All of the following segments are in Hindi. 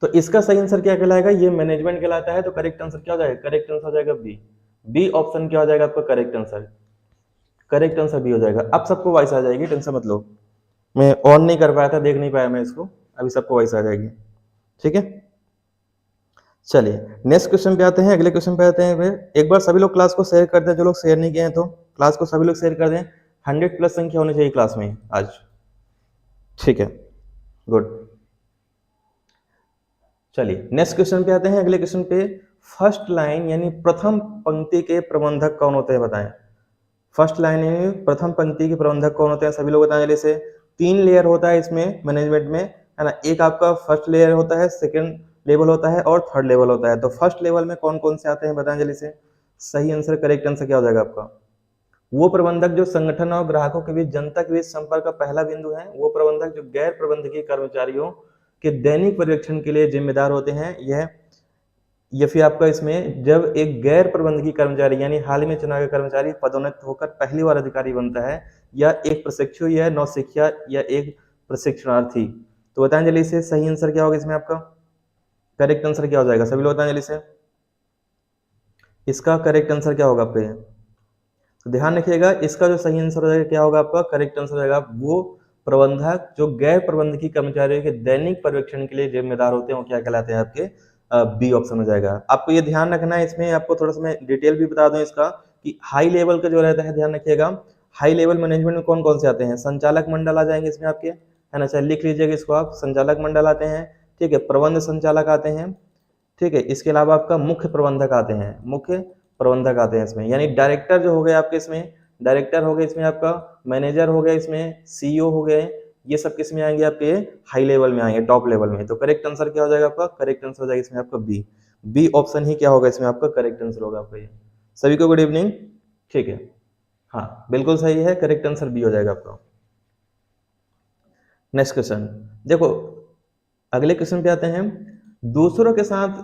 तो इसका सही आंसर क्या कहलाएगा, ये मैनेजमेंट कहलाता है, तो करेक्ट आंसर क्या हो जाएगा, करेक्ट आंसर हो जाएगा बी। बी ऑप्शन क्या हो जाएगा आपका correct answer, correct answer B हो जाएगा। अब सबको वॉइस आ जाएगी, टेंशन मत लो, मैं ऑन नहीं कर पाया था, देख नहीं पाया मैं इसको, अभी सबको वॉइस आ जाएगी, ठीक है। चलिए नेक्स्ट क्वेश्चन पे आते हैं, अगले क्वेश्चन पे आते हैं। एक बार सभी लोग क्लास को शेयर कर दें, जो लोग शेयर नहीं किए हैं तो क्लास को सभी लोग शेयर कर दें। 100 प्लस संख्या होनी चाहिए क्लास में आज, ठीक है, गुड। चलिए नेक्स्ट क्वेश्चन पे आते हैं, अगले क्वेश्चन पे। फर्स्ट लाइन यानी प्रथम पंक्ति के प्रबंधक कौन होते हैं बताएं। फर्स्ट लाइन यानी प्रथम पंक्ति के प्रबंधक कौन होते हैं, सभी लोग बताएं जल्दी से। 3 लेयर होता है इसमें मैनेजमेंट में, है ना। एक आपका फर्स्ट लेयर होता है, सेकंड लेवल होता है और थर्ड लेवल होता है। तो फर्स्ट लेवल में कौन कौन से आते हैं बताएं जल्दी से। सही आंसर, करेक्ट आंसर क्या हो जाएगा आपका, वो प्रबंधक जो संगठन और ग्राहकों के बीच, जनता के बीच संपर्क का पहला बिंदु है। वो प्रबंधक जो गैर प्रबंधकीय कर्मचारियों के दैनिक पर्यवेक्षण के लिए जिम्मेदार होते हैं। यह या फिर आपका इसमें जब एक गैर प्रबंधकीय कर्मचारी यानी हाल में चुना गया कर्मचारी पदोन्नत होकर पहली बार अधिकारी बनता है, या एक प्रशिक्षु या नौसिखिया या एक प्रशिक्षणार्थी। तो बताएं जल्दी से सही आंसर क्या होगा इसमें आपका, करेक्ट आंसर क्या हो जाएगा, सभी लोग बताएं जल्दी से इसका करेक्ट आंसर क्या होगा आपका। तो ध्यान रखिएगा, इसका जो सही आंसर हो जाएगा क्या होगा आपका, करेक्ट आंसर हो जाएगा वो प्रबंधक जो गैर प्रबंधकीय कर्मचारियों के दैनिक पर्यवेक्षण के लिए जिम्मेदार होते हैं, वो क्या कहलाते हैं आपके, बी ऑप्शन हो जाएगा। आपको ये ध्यान रखना है, इसमें आपको थोड़ा सा मैं डिटेल भी बता दूं इसका कि हाई लेवल का जो रहता है, ध्यान रखिएगा हाई लेवल मैनेजमेंट में कौन कौन से आते हैं। संचालक मंडल आ जाएंगे इसमें आपके, है ना, चलिए लिख लीजिएगा इसको आप। संचालक मंडल आते हैं, ठीक है, प्रबंध संचालक आते हैं, ठीक है, इसके अलावा आपका मुख्य प्रबंधक आते हैं, मुख्य प्रबंधक आते हैं इसमें, यानी डायरेक्टर जो हो गए आपके इसमें, डायरेक्टर हो गए इसमें आपका, मैनेजर हो गए इसमें, सीईओ हो गए, ये सब किस में आएंगे आपके, हाई लेवल में आएंगे, टॉप लेवल में। तो करेक्ट आंसर क्या हो जाएगा आपका, करेक्ट आंसर हो जाएगा इसमें आपका बी। बी ऑप्शन ही क्या होगा इसमें आपका करेक्ट आंसर होगा आपका ये। सभी को गुड इवनिंग, ठीक है, हाँ बिल्कुल सही है, करेक्ट आंसर बी हो जाएगा आपका। नेक्स्ट क्वेश्चन देखो, अगले क्वेश्चन पे आते हैं। दूसरों के साथ,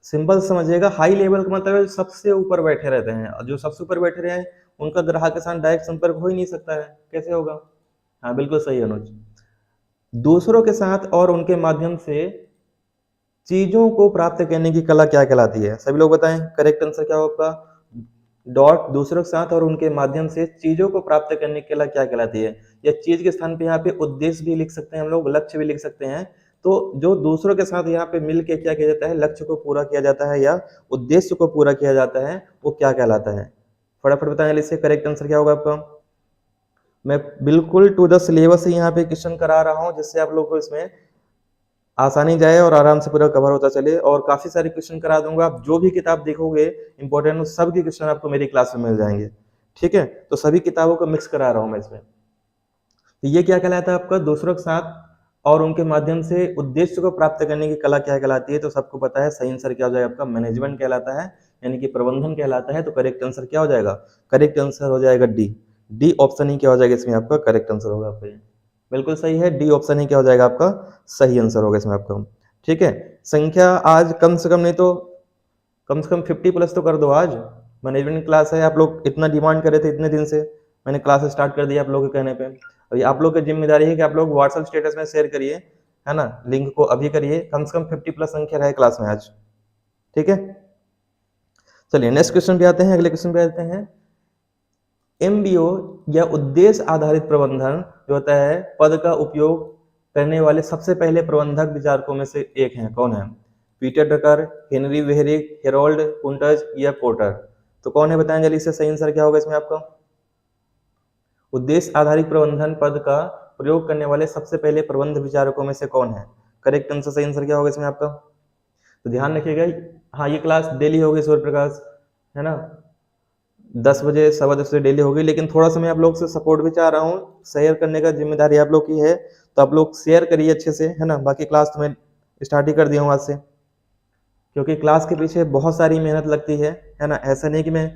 सिंपल समझिएगा, हाई लेवल का मतलब है सबसे ऊपर बैठे रहते हैं, और जो सबसे ऊपर बैठे रहे हैं उनका ग्राहक के साथ डायरेक्ट संपर्क हो ही नहीं सकता है, कैसे होगा। हाँ बिल्कुल सही है अनुज। दूसरों के साथ और उनके माध्यम से चीजों को प्राप्त करने की कला क्या कहलाती है, सभी लोग बताएं करेक्ट आंसर क्या होगा। डॉट दूसरों के साथ और उनके माध्यम से चीजों को प्राप्त करने की कला क्या कहलाती है, या चीज के स्थान पे यहाँ पे उद्देश्य भी लिख सकते हैं हम लोग, लक्ष्य भी लिख सकते हैं। तो जो दूसरों के साथ यहाँ पे मिल के क्या किया जाता है, लक्ष्य को पूरा किया जाता है या उद्देश्य को पूरा किया जाता है, वो क्या कहलाता है। फटाफट बताएं इससे करेक्ट आंसर क्या होगा आपका। मैं बिल्कुल टू द सिलेबस ही यहाँ पे क्वेश्चन करा रहा हूँ, जिससे आप लोग को इसमें आसानी जाए और आराम से पूरा कवर होता चले, और काफी सारे क्वेश्चन करा दूंगा। आप जो भी किताब देखोगे इंपॉर्टेंट, सब के क्वेश्चन आपको मेरी क्लास में मिल जाएंगे, ठीक है। तो सभी किताबों को मिक्स करा रहा हूं मैं इसमें। तो ये क्या कहलाता है आपका, दूसरों के साथ और उनके माध्यम से उद्देश्य को प्राप्त करने की कला क्या कहलाती है, तो सबको पता है सही आंसर क्या हो जाएगा आपका, मैनेजमेंट कहलाता है, यानी कि प्रबंधन कहलाता है। तो करेक्ट आंसर क्या हो जाएगा, करेक्ट आंसर हो जाएगा डी। डी ऑप्शन ही क्या हो जाएगा इसमें आपका करेक्ट आंसर होगा आपका, बिल्कुल सही है, डी ऑप्शन ही क्या हो जाएगा आपका सही आंसर होगा इसमें आपका, ठीक है। संख्या आज कम से कम नहीं तो कम से कम 50 प्लस तो कर दो आज, मैनेजमेंट क्लास है, आप लोग इतना डिमांड कर रहे थे इतने दिन से, मैंने क्लास स्टार्ट कर दिया आप लोगों के कहने पे। और आप लोग की जिम्मेदारी है कि आप लोग व्हाट्सएप स्टेटस में शेयर करिए, है ना, लिंक को अभी करिए, कम से कम 50 प्लस संख्या रहे क्लास में आज, ठीक है। चलिए नेक्स्ट क्वेश्चन पे आते हैं, अगले क्वेश्चन पे आते हैं। एमबीओ या उद्देश्य आधारित प्रबंधन जो होता है, पद का उपयोग करने वाले सबसे पहले प्रबंधक विचारकों में से एक हैं, कौन है। पीटर ड्रकर, हेनरी वेहरिक, हेरोल्ड कुंटज या पोर्टर। तो कौन है बताएं जल्दी से, सही आंसर क्या होगा इसमें आपका। उद्देश्य आधारित प्रबंधन पद का प्रयोग करने वाले सबसे पहले प्रबंध विचारकों में से कौन है, करेक्ट आंसर, सही आंसर क्या होगा इसमें आपका। तो ध्यान रखिएगा, हाँ ये क्लास डेली होगी सूर्य प्रकाश, है ना, 10 बजे 10:15 बजे डेली होगी, लेकिन थोड़ा सा मैं आप लोग से सपोर्ट भी चाह रहा हूँ, शेयर करने का जिम्मेदारी आप लोग की है, तो आप लोग शेयर करिए अच्छे से, है ना। बाकी क्लास तो मैं स्टार्ट ही कर दिया हूँ आज से, क्योंकि क्लास के पीछे बहुत सारी मेहनत लगती है ना। ऐसा नहीं कि मैं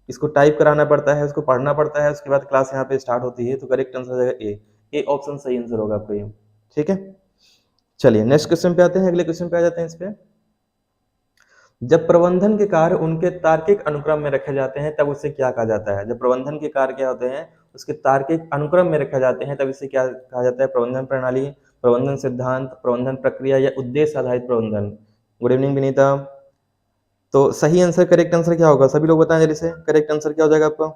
इसको टाइप कराना पड़ता है, उसको पढ़ना पड़ता है, उसके बाद क्लास यहाँ पे स्टार्ट होती है। तो करेक्ट आंसर हो जाएगा ए ऑप्शन सही आंसर होगा आपका ये, ठीक है। चलिए नेक्स्ट क्वेश्चन पे आते हैं, अगले क्वेश्चन पे आ जाते हैं इस पे। जब प्रबंधन के कार्य उनके तार्किक अनुक्रम में रखे जाते हैं तब उसे क्या कहा जाता है। जब प्रबंधन के कार्य क्या होते हैं उसके तार्किक अनुक्रम में रखे जाते हैं तब इसे क्या कहा जाता है, प्रबंधन प्रणाली, प्रबंधन सिद्धांत, प्रबंधन प्रक्रिया या उद्देश्य आधारित प्रबंधन। Good evening Vinita. तो सही आंसर, करेक्ट आंसर क्या होगा, सभी लोग बताएं जल्दी से, करेक्ट आंसर क्या हो जाएगा आपका।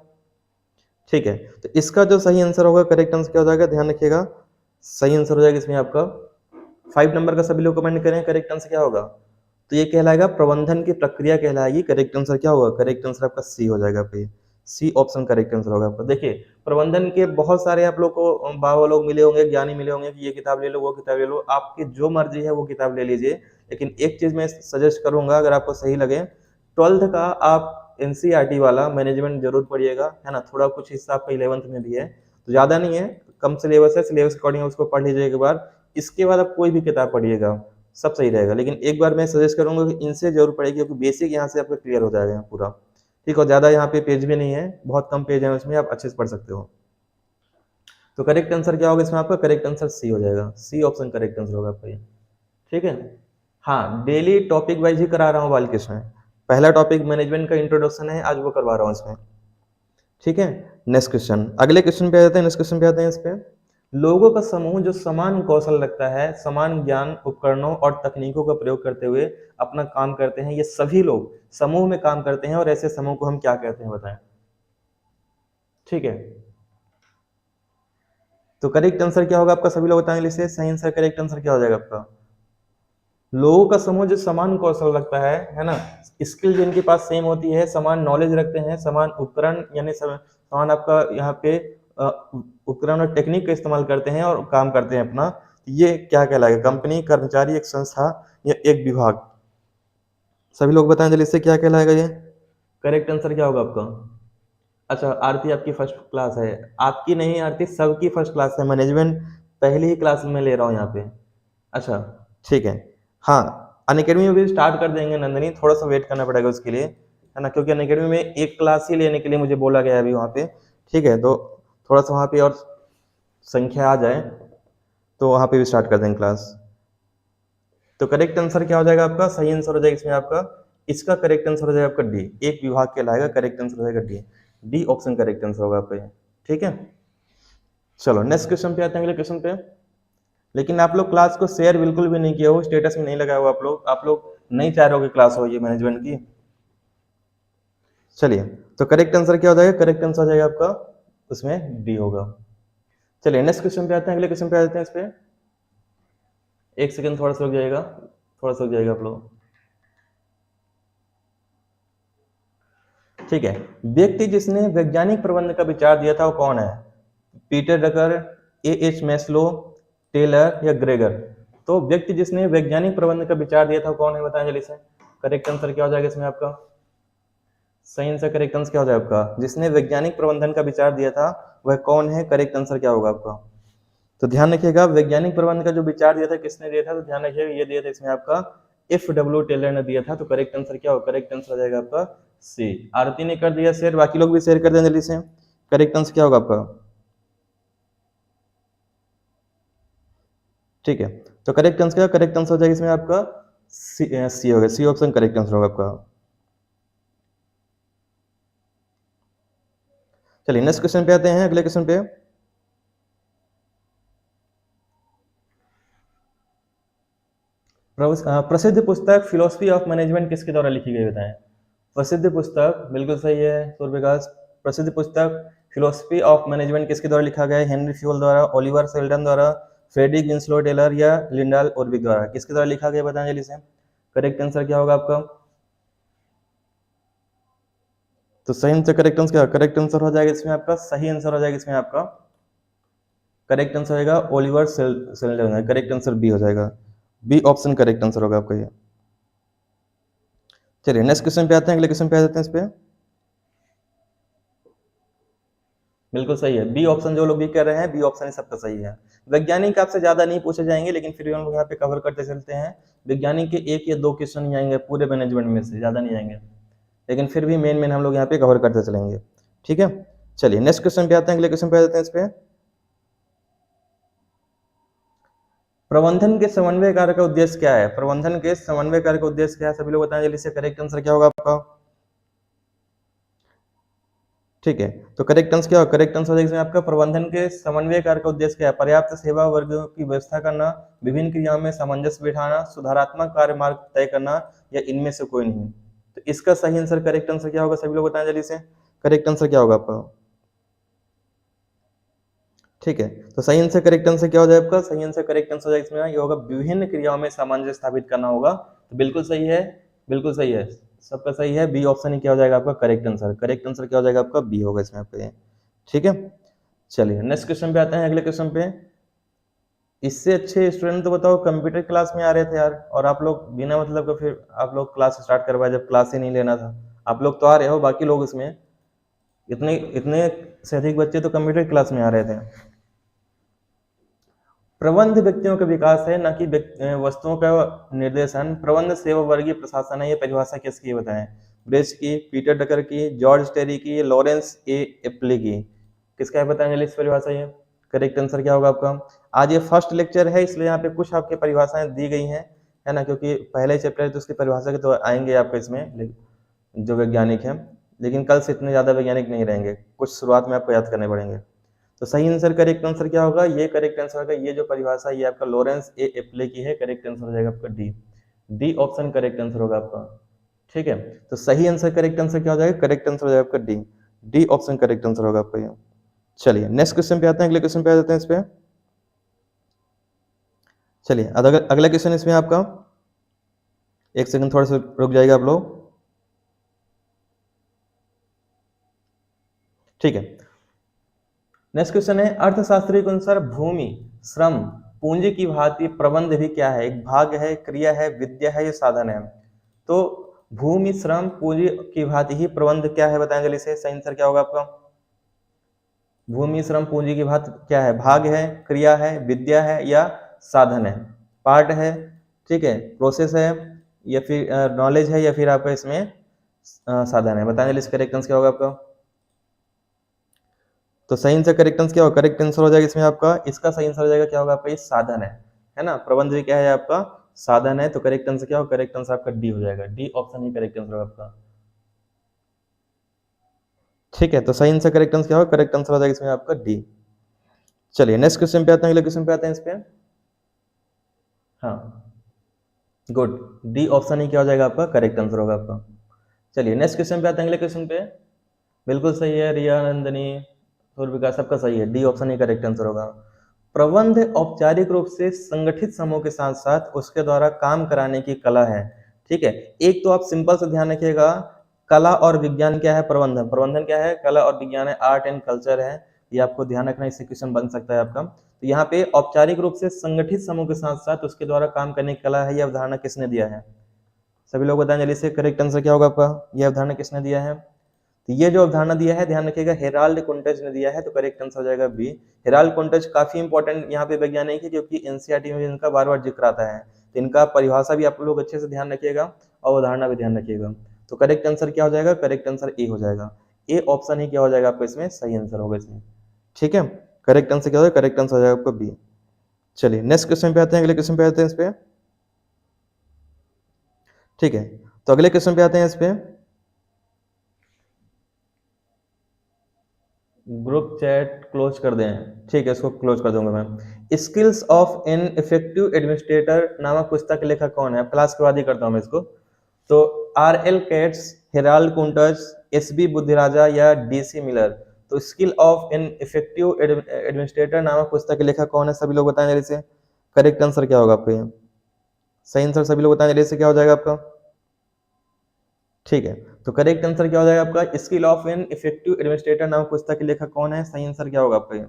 ठीक है, तो इसका जो सही आंसर होगा, करेक्ट आंसर क्या हो जाएगा, ध्यान रखिएगा, सही आंसर हो जाएगा इसमें आपका 5 नंबर का। सभी लोग कमेंट करें करेक्ट आंसर क्या होगा। तो ये कहलाएगा प्रबंधन की प्रक्रिया कहलाएगी। करेक्ट आंसर क्या होगा, करेक्ट आंसर आपका सी हो जाएगा। पे सी ऑप्शन करेक्ट आंसर होगा आपका। देखिए प्रबंधन के बहुत सारे आप लोग को बाबा लोग मिले होंगे, ज्ञानी मिले होंगे कि ये किताब ले लो, वो किताब ले लो, आपकी जो मर्जी है वो किताब ले लीजिए। लेकिन एक चीज मैं सजेस्ट करूंगा, अगर आपको सही लगे, 12th का आप एनसीईआरटी वाला मैनेजमेंट जरूर पढ़िएगा, है ना। थोड़ा कुछ हिस्सा आपका 11th में भी है, तो ज्यादा नहीं है, कम सिलेबस है, सिलेबस अकॉर्डिंग उसको पढ़ लीजिए एक बार। इसके बाद आप कोई भी किताब पढ़िएगा, सब सही रहेगा। लेकिन एक बार मैं सजेस्ट करूंगा कि इनसे जरूर पढ़ेगी, क्योंकि बेसिक यहाँ से आपका क्लियर हो जाएगा पूरा। ठीक है, ज्यादा यहाँ पे पेज भी नहीं है, बहुत कम पेज है उसमें, आप अच्छे से पढ़ सकते हो। तो करेक्ट आंसर क्या होगा इसमें आपका, करेक्ट आंसर सी हो जाएगा। सी ऑप्शन करेक्ट आंसर होगा आपका ये। ठीक है, हाँ डेली टॉपिक वाइज ही करा रहा हूँ बालकृष्ण में। पहला टॉपिक मैनेजमेंट का इंट्रोडक्शन है, आज वो करवा रहा हूँ इसमें। ठीक है, नेक्स्ट क्वेश्चन, अगले क्वेश्चन पे आ जाते हैं। नेक्स्ट क्वेश्चन पे आते हैं। इस पे लोगों का समूह जो समान कौशल रखता है, समान ज्ञान, उपकरणों और तकनीकों का प्रयोग करते हुए अपना काम करते हैं, ये सभी लोग समूह में काम करते हैं, और ऐसे समूह को हम क्या कहते हैं बताएं। ठीक है, तो करेक्ट आंसर क्या होगा आपका, सभी लोग बताएंगे इससे। सही आंसर, करेक्ट आंसर क्या हो जाएगा आपका, लोगों का समूह जो समान कौशल रखता है ना, स्किल जिनके पास सेम होती है, समान नॉलेज रखते हैं, समान उपकरण यानी समान आपका यहाँ पे उपकरण और टेक्निक का इस्तेमाल करते हैं और काम करते हैं अपना, ये क्या कहलाएगा, कंपनी, कर्मचारी, एक संस्था या एक विभाग। सभी लोग बताएं जल्दी से, क्या कहलाएगा ये, करेक्ट आंसर क्या होगा आपका। अच्छा आरती आपकी फर्स्ट क्लास है, आपकी नहीं आरती, सबकी फर्स्ट क्लास है, मैनेजमेंट पहली ही क्लास में ले रहा हूँ यहाँ पे। अच्छा ठीक है, हाँ अनअकैडमी में भी स्टार्ट कर देंगे नंदनी, थोड़ा सा वेट करना पड़ेगा उसके लिए, है ना, क्योंकि अनअकैडमी में एक क्लास ही लेने के लिए मुझे बोला गया है अभी वहाँ पे। ठीक है, तो थोड़ा सा वहाँ पे और संख्या आ जाए तो वहाँ पे भी स्टार्ट कर देंगे क्लास। तो करेक्ट आंसर क्या हो जाएगा आपका, सही आंसर हो जाएगा इसमें आपका, इसका करेक्ट आंसर हो जाएगा आपका डी, एक विभाग कहलाएगा, करेक्ट आंसर हो जाएगा D. D option correct answer होगा आपका ये। ठीक है, चलो नेक्स्ट क्वेश्चन पे आते हैं, अगले क्वेश्चन पे। लेकिन आप लोग क्लास को शेयर बिल्कुल भी नहीं किया हो, स्टेटस में नहीं लगाया हो, आप लोग नहीं चाह रहे हो कि क्लास हो ये मैनेजमेंट की। चलिए, तो करेक्ट आंसर क्या हो जाएगा, करेक्ट आंसर हो जाएगा आपका उसमें डी होगा। चलिए नेक्स्ट क्वेश्चन पे आते हैं, अगले क्वेश्चन पे आते हैं। इस पे एक सेकंड थोड़ा सा रुक जाएगा, थोड़ा सा रुक जाएगा आप लोग। ठीक है, व्यक्ति जिसने वैज्ञानिक प्रबंध का विचार दिया था वो कौन है, Peter Drucker, A H Maslow, Taylor या ग्रेगर। तो व्यक्ति जिसने वैज्ञानिक प्रबंध का विचार दिया था वो कौन है बताएं जल्दी से। करेक्ट आंसर क्या हो जाएगा इसमें आपका, सही आंसर करेक्ट आंसर क्या हो जाएगा आपका, जिसने वैज्ञानिक प्रबंधन का विचार दिया था वह कौन है, करेक्ट आंसर क्या होगा आपका। तो ध्यान रखिएगा, वैज्ञानिक प्रबंध का जो विचार दिया था किसने दिया था, तो ध्यान रखिएगा ये दिया था इसमें आपका FW टेलर ने दिया था। तो करेक्ट आंसर क्या होगा, करेक्ट आंसर हो जाएगा आपका सी। आरती ने कर दिया शेयर, बाकी लोग भी शेयर कर दें जल्दी से। करेक्ट आंसर क्या होगा आपका। ठीक है, तो करेक्ट आंसर क्या, करेक्ट आंसर हो जाएगा इसमें आपका सी होगा, सी ऑप्शन करेक्ट आंसर होगा आपका। चलिए नेक्स्ट क्वेश्चन पे आते हैं, अगले क्वेश्चन पे। प्रसिद्ध पुस्तक फिलोसफी ऑफ मैनेजमेंट किसके द्वारा लिखी गई बताएं। प्रसिद्ध पुस्तक, बिल्कुल सही है सूर्यप्रकाश, प्रसिद्ध पुस्तक फिलोसफी ऑफ मैनेजमेंट किसके द्वारा लिखा गया है, हेनरी फ्यूल द्वारा, ओलिवर सेल्डन द्वारा, फ्रेडरिक विंसलो टेलर या लिंडाल ओरविक द्वारा, किसके द्वारा लिखा गया बताएं जल्दी से। करेक्ट आंसर क्या होगा आपका, तो सही आंसर करेक्ट आंसर क्या, करेक्ट आंसर हो जाएगा इसमें आपका, सही आंसर हो जाएगा इसमें आपका, करेक्ट आंसर होगा Oliver Sheldon, correct answer B हो जाएगा, बी ऑप्शन करेक्ट आंसर होगा आपका ये। चलिए नेक्स्ट क्वेश्चन पे आते हैं, अगले क्वेश्चन पे आ जाते हैं। इस पे बिल्कुल सही है, बी ऑप्शन जो लोग भी कर रहे हैं, बी ऑप्शन सबका सही है। वैज्ञानिक आपसे ज्यादा नहीं पूछे जाएंगे, लेकिन फिर भी हम लोग यहाँ पे कवर करते चलते हैं। वैज्ञानिक के 1 या 2 क्वेश्चन ही आएंगे पूरे मैनेजमेंट में से, ज्यादा नहीं आएंगे, लेकिन फिर भी मेन हम लोग यहाँ पे कवर करते चलेंगे। ठीक है, चलिए नेक्स्ट क्वेश्चन पे आते हैं, अगले क्वेश्चन पे आ जाते हैं। इस पे प्रबंधन के समन्वय कार्य का उद्देश्य क्या है, प्रबंधन के समन्वय कार्य का उद्देश्य क्या है, सभी लोग बताएं जल्दी से। करेक्ट आंसर क्या होगा आपका, ठीक है, तो करेक्ट आंसर क्या होगा? करेक्ट आंसर हो जाएगा इसमें आपका प्रबंधन के समन्वय कार्य का उद्देश्य क्या है? पर्याप्त सेवा वर्गों की व्यवस्था करना, विभिन्न क्रियाओं में सामंजस्य बिठाना, सुधारात्मक कार्य मार्ग तय करना, या इनमें से कोई नहीं। तो इसका सही आंसर, करेक्ट आंसर क्या होगा? सभी लोग बताएं जल्दी से, करेक्ट आंसर क्या होगा आपका? ठीक है, तो सही आंसर, करेक्ट आंसर क्या हो जाएगा आपका? सही आंसर, करेक्ट आंसर हो जाएगा इसमें ये होगा विभिन्न क्रियाओं में सामंजस्य स्थापित करना होगा। तो बिल्कुल सही है, बिल्कुल सही है, सबका सही है। बी ऑप्शन ही क्या हो जाएगा आपका? Correct answer. करेक्ट आंसर क्या हो जाएगा आपका? बी होगा इसमें आपका ये। ठीक है, चलिए नेक्स्ट क्वेश्चन पे आते हैं, अगले क्वेश्चन पे। इससे अच्छे स्टूडेंट तो बताओ कंप्यूटर क्लास में आ रहे थे यार, और आप लोग बिना मतलब का फिर आप लोग क्लास स्टार्ट करवाए जब क्लास ही नहीं लेना था। आप लोग तो आ रहे हो, बाकी लोग इसमें इतने इतने से अधिक बच्चे तो कंप्यूटर क्लास में आ रहे थे। प्रबंध व्यक्तियों का विकास है, न कि वस्तुओं का निर्देशन। प्रबंध सेवा वर्गीय प्रशासन है, ये परिभाषा किसकी है बताएं? ब्रेच की, पीटर डकर की, जॉर्ज टेरी की, लॉरेंस ए एप्ले की। किसका है बताएं जल्दी इस परिभाषा ये? करेक्ट आंसर क्या होगा आपका? आज ये फर्स्ट लेक्चर है, इसलिए यहाँ पे कुछ आपके परिभाषाएं दी गई हैं, है ना, क्योंकि पहले चैप्टर है तो उसकी परिभाषा के तो आएंगे आपको इसमें जो वैज्ञानिक है, लेकिन कल से इतने ज्यादा वैज्ञानिक नहीं रहेंगे, कुछ शुरुआत में आपको याद करने पड़ेंगे। तो सही आंसर, करेक्ट आंसर क्या होगा? ये करेक्ट आंसर होगा, ये जो परिभाषा ये आपका लॉरेंस ए एप्ले की है। करेक्ट आंसर हो जाएगा आपका D. D option correct answer होगा आपका। ठीक है, तो सही आंसर, करेक्ट आंसर क्या हो जाएगा? करेक्ट आंसर हो जाएगा आपका D. D option correct answer होगा आपका ये। चलिए नेक्स्ट क्वेश्चन पे आते हैं, अगले क्वेश्चन पे आ जाते हैं इस पे। चलिए अगला क्वेश्चन इसमें आपका, एक सेकंड थोड़ा सा रुक जाएगा आप लोग। ठीक है, नेक्स्ट क्वेश्चन है, अर्थशास्त्री के अनुसार भूमि, श्रम, पूंजी की भांति प्रबंध भी क्या है? एक भाग है, क्रिया है, विद्या है, या साधन है? तो भूमि, श्रम, पूंजी की भांति ही प्रबंध क्या है बताएं जल्दी से? सही आंसर क्या होगा आपका? भूमि, श्रम, पूंजी की भांति क्या है? भाग है, क्रिया है, विद्या है, या साधन है? पार्ट है, ठीक है, प्रोसेस है, या फिर नॉलेज है, या फिर आपका इसमें साधन है? बताएं जल्दी, करेक्ट आंसर क्या होगा आपका? तो सही आंसर, करेक्ट आंसर क्या होगा? करेक्ट आंसर हो जाएगा इसमें आपका, इसका सही आंसर हो जाएगा क्या होगा आपका? ये साधन है ना, प्रबंध भी क्या है आपका? साधन है। तो करेक्ट आंसर क्या होगा? करेक्ट आंसर आपका डी हो जाएगा। डी ऑप्शन ही करेक्ट आंसर होगा आपका। ठीक है, तो सही आंसर, करेक्ट आंसर क्या होगा? करेक्ट आंसर हो जाएगा इसमें आपका डी। चलिए नेक्स्ट क्वेश्चन पे आते हैं, अगले क्वेश्चन पे आते हैं इस पे। हाँ, गुड, डी ऑप्शन ही क्या हो जाएगा आपका? करेक्ट आंसर होगा आपका। चलिए नेक्स्ट क्वेश्चन पे आते हैं, अगले क्वेश्चन पे। बिल्कुल सही है, रिया, नंदनी, सूर्यविका, सबका सही है। डी ऑप्शन ही करेक्ट आंसर होगा। प्रबंध औपचारिक रूप से संगठित समूह के साथ साथ उसके द्वारा काम कराने की कला है। ठीक है, एक तो आप सिंपल से ध्यान रखिएगा, कला और विज्ञान क्या है? प्रबंधन। प्रबंधन क्या है? कला और विज्ञान है, आर्ट एंड कल्चर है। ये आपको ध्यान रखना, इससे क्वेश्चन बन सकता है आपका। तो यहाँ पे औपचारिक रूप से संगठित समूह के साथ साथ उसके द्वारा काम करने की कला है, यह अवधारणा किसने दिया है? सभी लोग बताएं जल्दी से, करेक्ट आंसर क्या होगा आपका? यह अवधारणा किसने दिया है? तो ये जो अवधारणा दिया है, ध्यान रखिएगा, हेराल्ड कुंटज ने दिया है। तो करेक्ट आंसर हो जाएगा बी। हेराल्ड कुंटज काफी इंपॉर्टेंट यहाँ पे वैज्ञानिक है, क्योंकि एनसीईआरटी में इनका बार बार जिक्र आता है। तो इनका परिभाषा भी आप लोग अच्छे से ध्यान रखिएगा, और अवधारणा भी ध्यान रखिएगा। तो करेक्ट आंसर क्या हो जाएगा? करेक्ट आंसर ए हो जाएगा। ए ऑप्शन ही क्या हो जाएगा आपको इसमें? सही आंसर होगा इसमें। ठीक है, करेक्ट आंसर क्या होगा? करेक्ट आंसर हो जाएगा आपका बी। चलिए नेक्स्ट क्वेश्चन पे आते हैं, अगले क्वेश्चन पे आते हैं इस पे। ठीक है, तो अगले क्वेश्चन पे आते हैं इस पे। ग्रुप चैट क्लोज कर दें, ठीक है, इसको क्लोज कर दूंगा मैं। Skills of an effective administrator नामक पुस्तक के लेखक कौन है? क्लास के बाद ही करता हूं मैं इसको। तो R L Katz, Harold Koontz, S B Budhiraja, या डी सी मिलर? तो skill of an effective administrator नामक पुस्तक के लेखक कौन है? सभी लोग बताएं जल्दी से, करेक्ट आंसर क्या होगा आपका? ये सही आंसर सभी लोग बताएं जल्दी से, क्या हो जाएगा आपका? ठीक है, तो करेक्ट आंसर क्या हो जाएगा आपका? Skill of an effective administrator नामक पुस्तक के लेखक कौन है? सही आंसर क्या होगा आपका? ये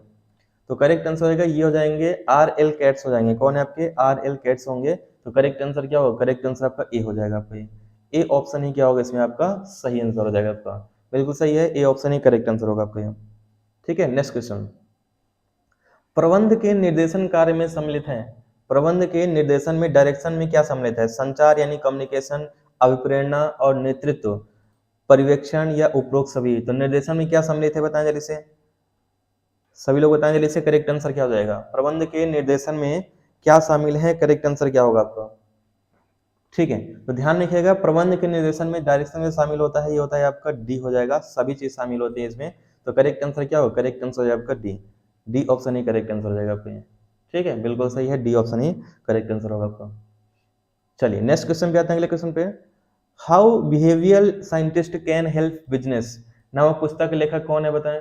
तो करेक्ट आंसर होगा, ये हो जाएंगे आर एल कैट्स हो जाएंगे। कौन है आपके? आर एल कैट्स होंगे। तो करेक्ट आंसर क्या होगा? करेक्ट आंसर आपका ए हो जाएगा आपका। ए ऑप्शन ही क्या होगा इसमें आपका? सही आंसर हो जाएगा आपका। बिल्कुल सही है, A option he correct answer होगा आपका। ठीक है, नेक्स्ट क्वेश्चन। प्रबंध के निर्देशन कार्य में सम्मिलित है। प्रबंध के निर्देशन में डायरेक्शन में क्या सम्मिलित है? संचार यानी कम्युनिकेशन, अभिप्रेरणा और नेतृत्व, पर्यवेक्षण, या उपरोक्त सभी? तो निर्देशन में क्या सम्मिलित है बताएं जल्दी से, सभी लोग बताएं जल्दी से, करेक्ट आंसर क्या हो जाएगा? प्रबंध के निर्देशन में क्या शामिल है? करेक्ट आंसर क्या होगा आपका? ठीक है, तो ध्यान रखिएगा प्रबंध के निर्देशन में डायरेक्शन में शामिल होता है, ये होता है आपका डी हो जाएगा, सभी चीज शामिल होती है इसमें। तो करेक्ट आंसर क्या होगा, करेक्ट आंसर हो जाएगा आपका डी, डी ऑप्शन ही करेक्ट आंसर हो जाएगा आपका ये। ठीक है, बिल्कुल सही है, डी ऑप्शन ही करेक्ट आंसर होगा आपका। चलिए नेक्स्ट क्वेश्चन पे आते हैं, अगले क्वेश्चन पे। How behavioural scientist can help business, नाम पुस्तक के लेखक कौन है बताएं।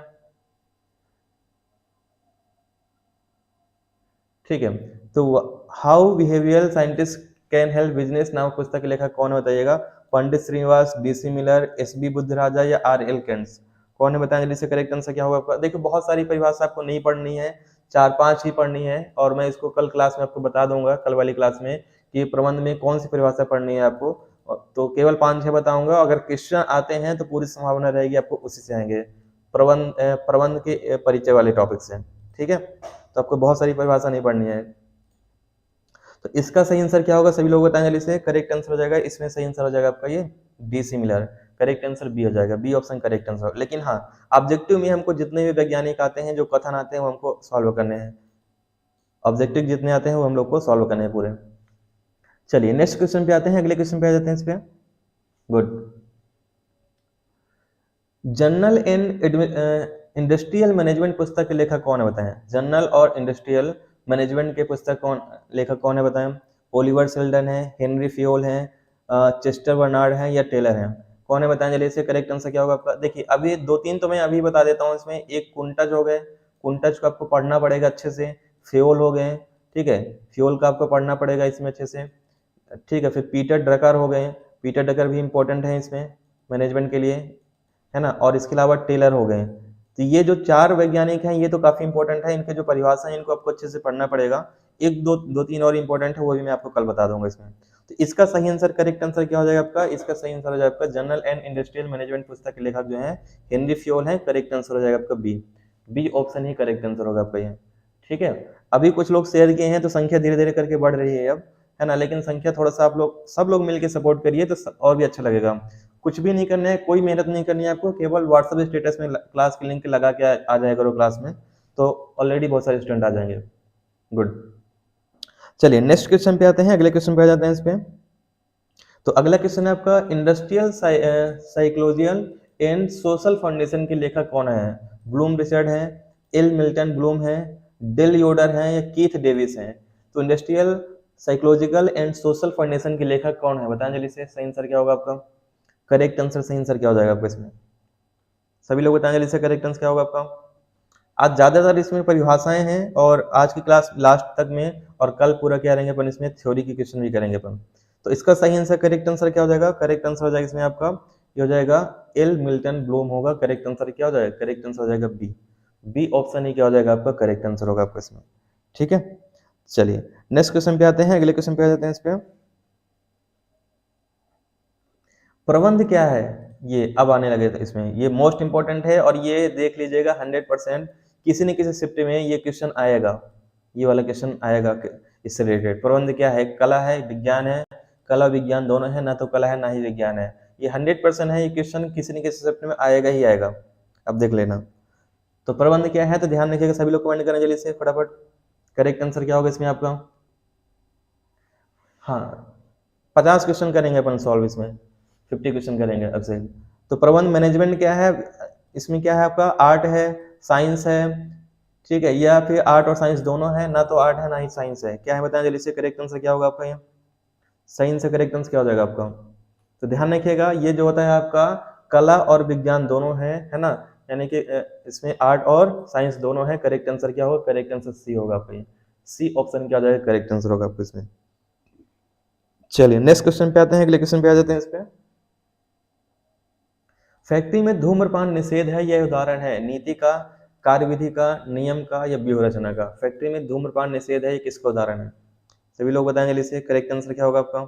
ठीक है, तो how behavioural scientist can help business, नाम पुस्तक के लेखक कौन है बताइएगा। पंडित श्रीनिवास, बीसी मिलर, एसबी बुद्धराजा या आर.एल. केंट्स, कौन है बताएं जल्दी से। करेक्ट आंसर क्या होगा आपका। देखिए बहुत सारी परिभाषा आपको नहीं पढ़नी है, 4-5 ही पढ़नी है, और मैं इसको कल क्लास में आपको बता दूंगा, कल वाली क्लास में, कि प्रबंध में कौन सी परिभाषा पढ़नी है आपको। तो केवल 5-6 बताऊंगा, अगर क्वेश्चन आते हैं तो पूरी संभावना रहेगी आपको उसी से आएंगे, प्रबंध के परिचय वाले टॉपिक से। ठीक है, तो आपको बहुत सारी परिभाषा नहीं पढ़नी है। तो इसका सही आंसर क्या होगा, सभी लोग बताएंगे जल्दी से। करेक्ट आंसर हो जाएगा इसमें, सही आंसर हो जाएगा आपका ये D similar, correct answer B हो जाएगा, बी ऑप्शन करेक्ट आंसर। लेकिन हाँ, ऑब्जेक्टिव में हमको जितने भी वैज्ञानिक आते हैं, जो कथन आते हैं, वो हमको सॉल्व करने हैं। ऑब्जेक्टिव जितने आते हैं वो हम लोग को सॉल्व करने हैं पूरे। चलिए नेक्स्ट क्वेश्चन पे आते हैं, अगले क्वेश्चन पे आ जाते हैं इस पे। Good. General and industrial management पुस्तक के लेखक कौन है बताएं। जनरल और इंडस्ट्रियल मैनेजमेंट के पुस्तक कौन, लेखक कौन है बताएं। ओलिवर सेल्डन है, हेनरी फ्योल है, चेस्टर बर्नार्ड है, या टेलर है, कौन है बताएं जल्दी से। करेक्ट आंसर क्या होगा आपका। देखिए अभी 2-3 तो मैं अभी बता देता हूँ इसमें। एक कुंटज हो गए, कुंटज को आपको पढ़ना पड़ेगा अच्छे से। फ्योल हो गए, ठीक है, फ्योल का आपको पढ़ना पड़ेगा इसमें अच्छे से। ठीक है, फिर पीटर ड्रकर हो गए, पीटर ड्रकर भी इंपॉर्टेंट है इसमें मैनेजमेंट के लिए, है ना। और इसके अलावा टेलर हो गए। तो ये जो 4 वैज्ञानिक हैं ये तो काफी इंपॉर्टेंट है, इनके जो परिभाषा है इनको आपको अच्छे से पढ़ना पड़ेगा। एक दो तीन और इंपॉर्टेंट है, वो भी मैं आपको कल बता दूंगा इसमें। तो इसका सही आंसर, करेक्ट आंसर क्या हो जाएगा आपका। इसका सही आंसर हो जाएगा आपका जनरल एंड इंडस्ट्रियल मैनेजमेंट पुस्तक के लेखक जो है हेनरी फ्योल है, करेक्ट आंसर हो जाएगा आपका बी, बी ऑप्शन ही करेक्ट आंसर होगा आपका ये। ठीक है, अभी कुछ लोग शेयर किए हैं तो संख्या धीरे धीरे करके बढ़ रही है अब, है ना। लेकिन संख्या थोड़ा सा आप लोग सब लोग मिलकर सपोर्ट करिए तो और भी अच्छा लगेगा। कुछ भी नहीं करना है, कोई मेहनत नहीं करनी है आपको, केवल व्हाट्सएप स्टेटस में क्लास की लिंक लगा के आ जाया करो क्लास में, तो ऑलरेडी बहुत सारे स्टूडेंट आ जाएंगे। गुड। चलिए नेक्स्ट क्वेश्चन पे आते हैं, अगले क्वेश्चन पे आ जाते हैं इस पे। तो अगला क्वेश्चन है आपका, industrial psychological and social foundation के लेखक कौन है। ब्लूम रिचर्ड है, एल मिल्टन ब्लूम है, डेल योडर है, या कीथ डेविस है। तो industrial psychological and social foundation के लेखक कौन है बताएं जल्दी से। सही आंसर क्या होगा आपका। करेक्ट आंसर, सही आंसर क्या हो जाएगा आपका इसमें, सभी लोग बताएंगे जल्दी से। करेक्ट आंसर क्या होगा आपका। आज ज्यादातर इसमें परिभाषाएं हैं, और आज की क्लास लास्ट तक में, और कल पूरा क्या रहेंगे अपन इसमें, थ्योरी की क्वेश्चन भी करेंगे अपन। तो इसका सही आंसर, करेक्ट आंसर क्या हो जाएगा। करेक्ट आंसर हो जाएगा इसमें आपका, ये हो जाएगा एल मिल्टन ब्लूम होगा। करेक्ट आंसर क्या हो जाएगा, करेक्ट आंसर हो जाएगा बी, बी ऑप्शन ही क्या हो जाएगा आपका, करेक्ट आंसर होगा आपका इसमें। ठीक है, चलिए नेक्स्ट क्वेश्चन पे आते हैं, अगले क्वेश्चन पे आ जाते हैं इस पे। प्रबंध क्या है, ये अब आने लगे थे इसमें, ये मोस्ट इंपॉर्टेंट है, और ये देख लीजिएगा 100% किसी न किसी शिफ्ट में ये क्वेश्चन आएगा, ये वाला क्वेश्चन आएगा इससे रिलेटेड। प्रबंध क्या है, कला है, विज्ञान है, कला विज्ञान दोनों है, ना तो कला है ना ही विज्ञान है। ये 100% है, ये क्वेश्चन किसी न किसी शिफ्ट में आएगा ही आएगा, अब देख लेना। तो प्रबंध क्या है, तो ध्यान रखिएगा, सभी लोग कमेंट करें जल्दी से फटाफट। करेक्ट आंसर क्या होगा इसमें आपका। हाँ, 50 क्वेश्चन करेंगे अपन सॉल्व इसमें, 50 क्वेश्चन करेंगे अब से। तो प्रबंध मैनेजमेंट क्या है, इसमें क्या है आपका, आर्ट है, साइंस है, ठीक है, या फिर आर्ट और साइंस दोनों है, ना तो आर्ट है ना ही साइंस है। क्या है बताएं जल्दी से। करेक्ट आंसर क्या होगा आपका, ये साइंस से करेक्ट आंसर क्या हो जाएगा आपका। तो ध्यान रखिएगा, ये जो होता है आपका कला और विज्ञान दोनों है ना, यानी कि इसमें आर्ट और साइंस दोनों है। करेक्ट आंसर क्या होगा, करेक्ट आंसर सी होगा आपका, ये सी ऑप्शन क्या हो जाएगा, करेक्ट आंसर होगा आपको इसमें। चलिए नेक्स्ट क्वेश्चन पे आते हैं, अगले क्वेश्चन पे आ जाते हैं इस पे। फैक्ट्री में धूम्रपान निषेध है, यह उदाहरण है नीति का, कार्यविधि का, नियम का, या व्यूह रचना का। फैक्ट्री में धूम्रपान निषेध है, ये किसका उदाहरण है, सभी लोग बताएंगे इसे। करेक्ट आंसर क्या होगा आपका।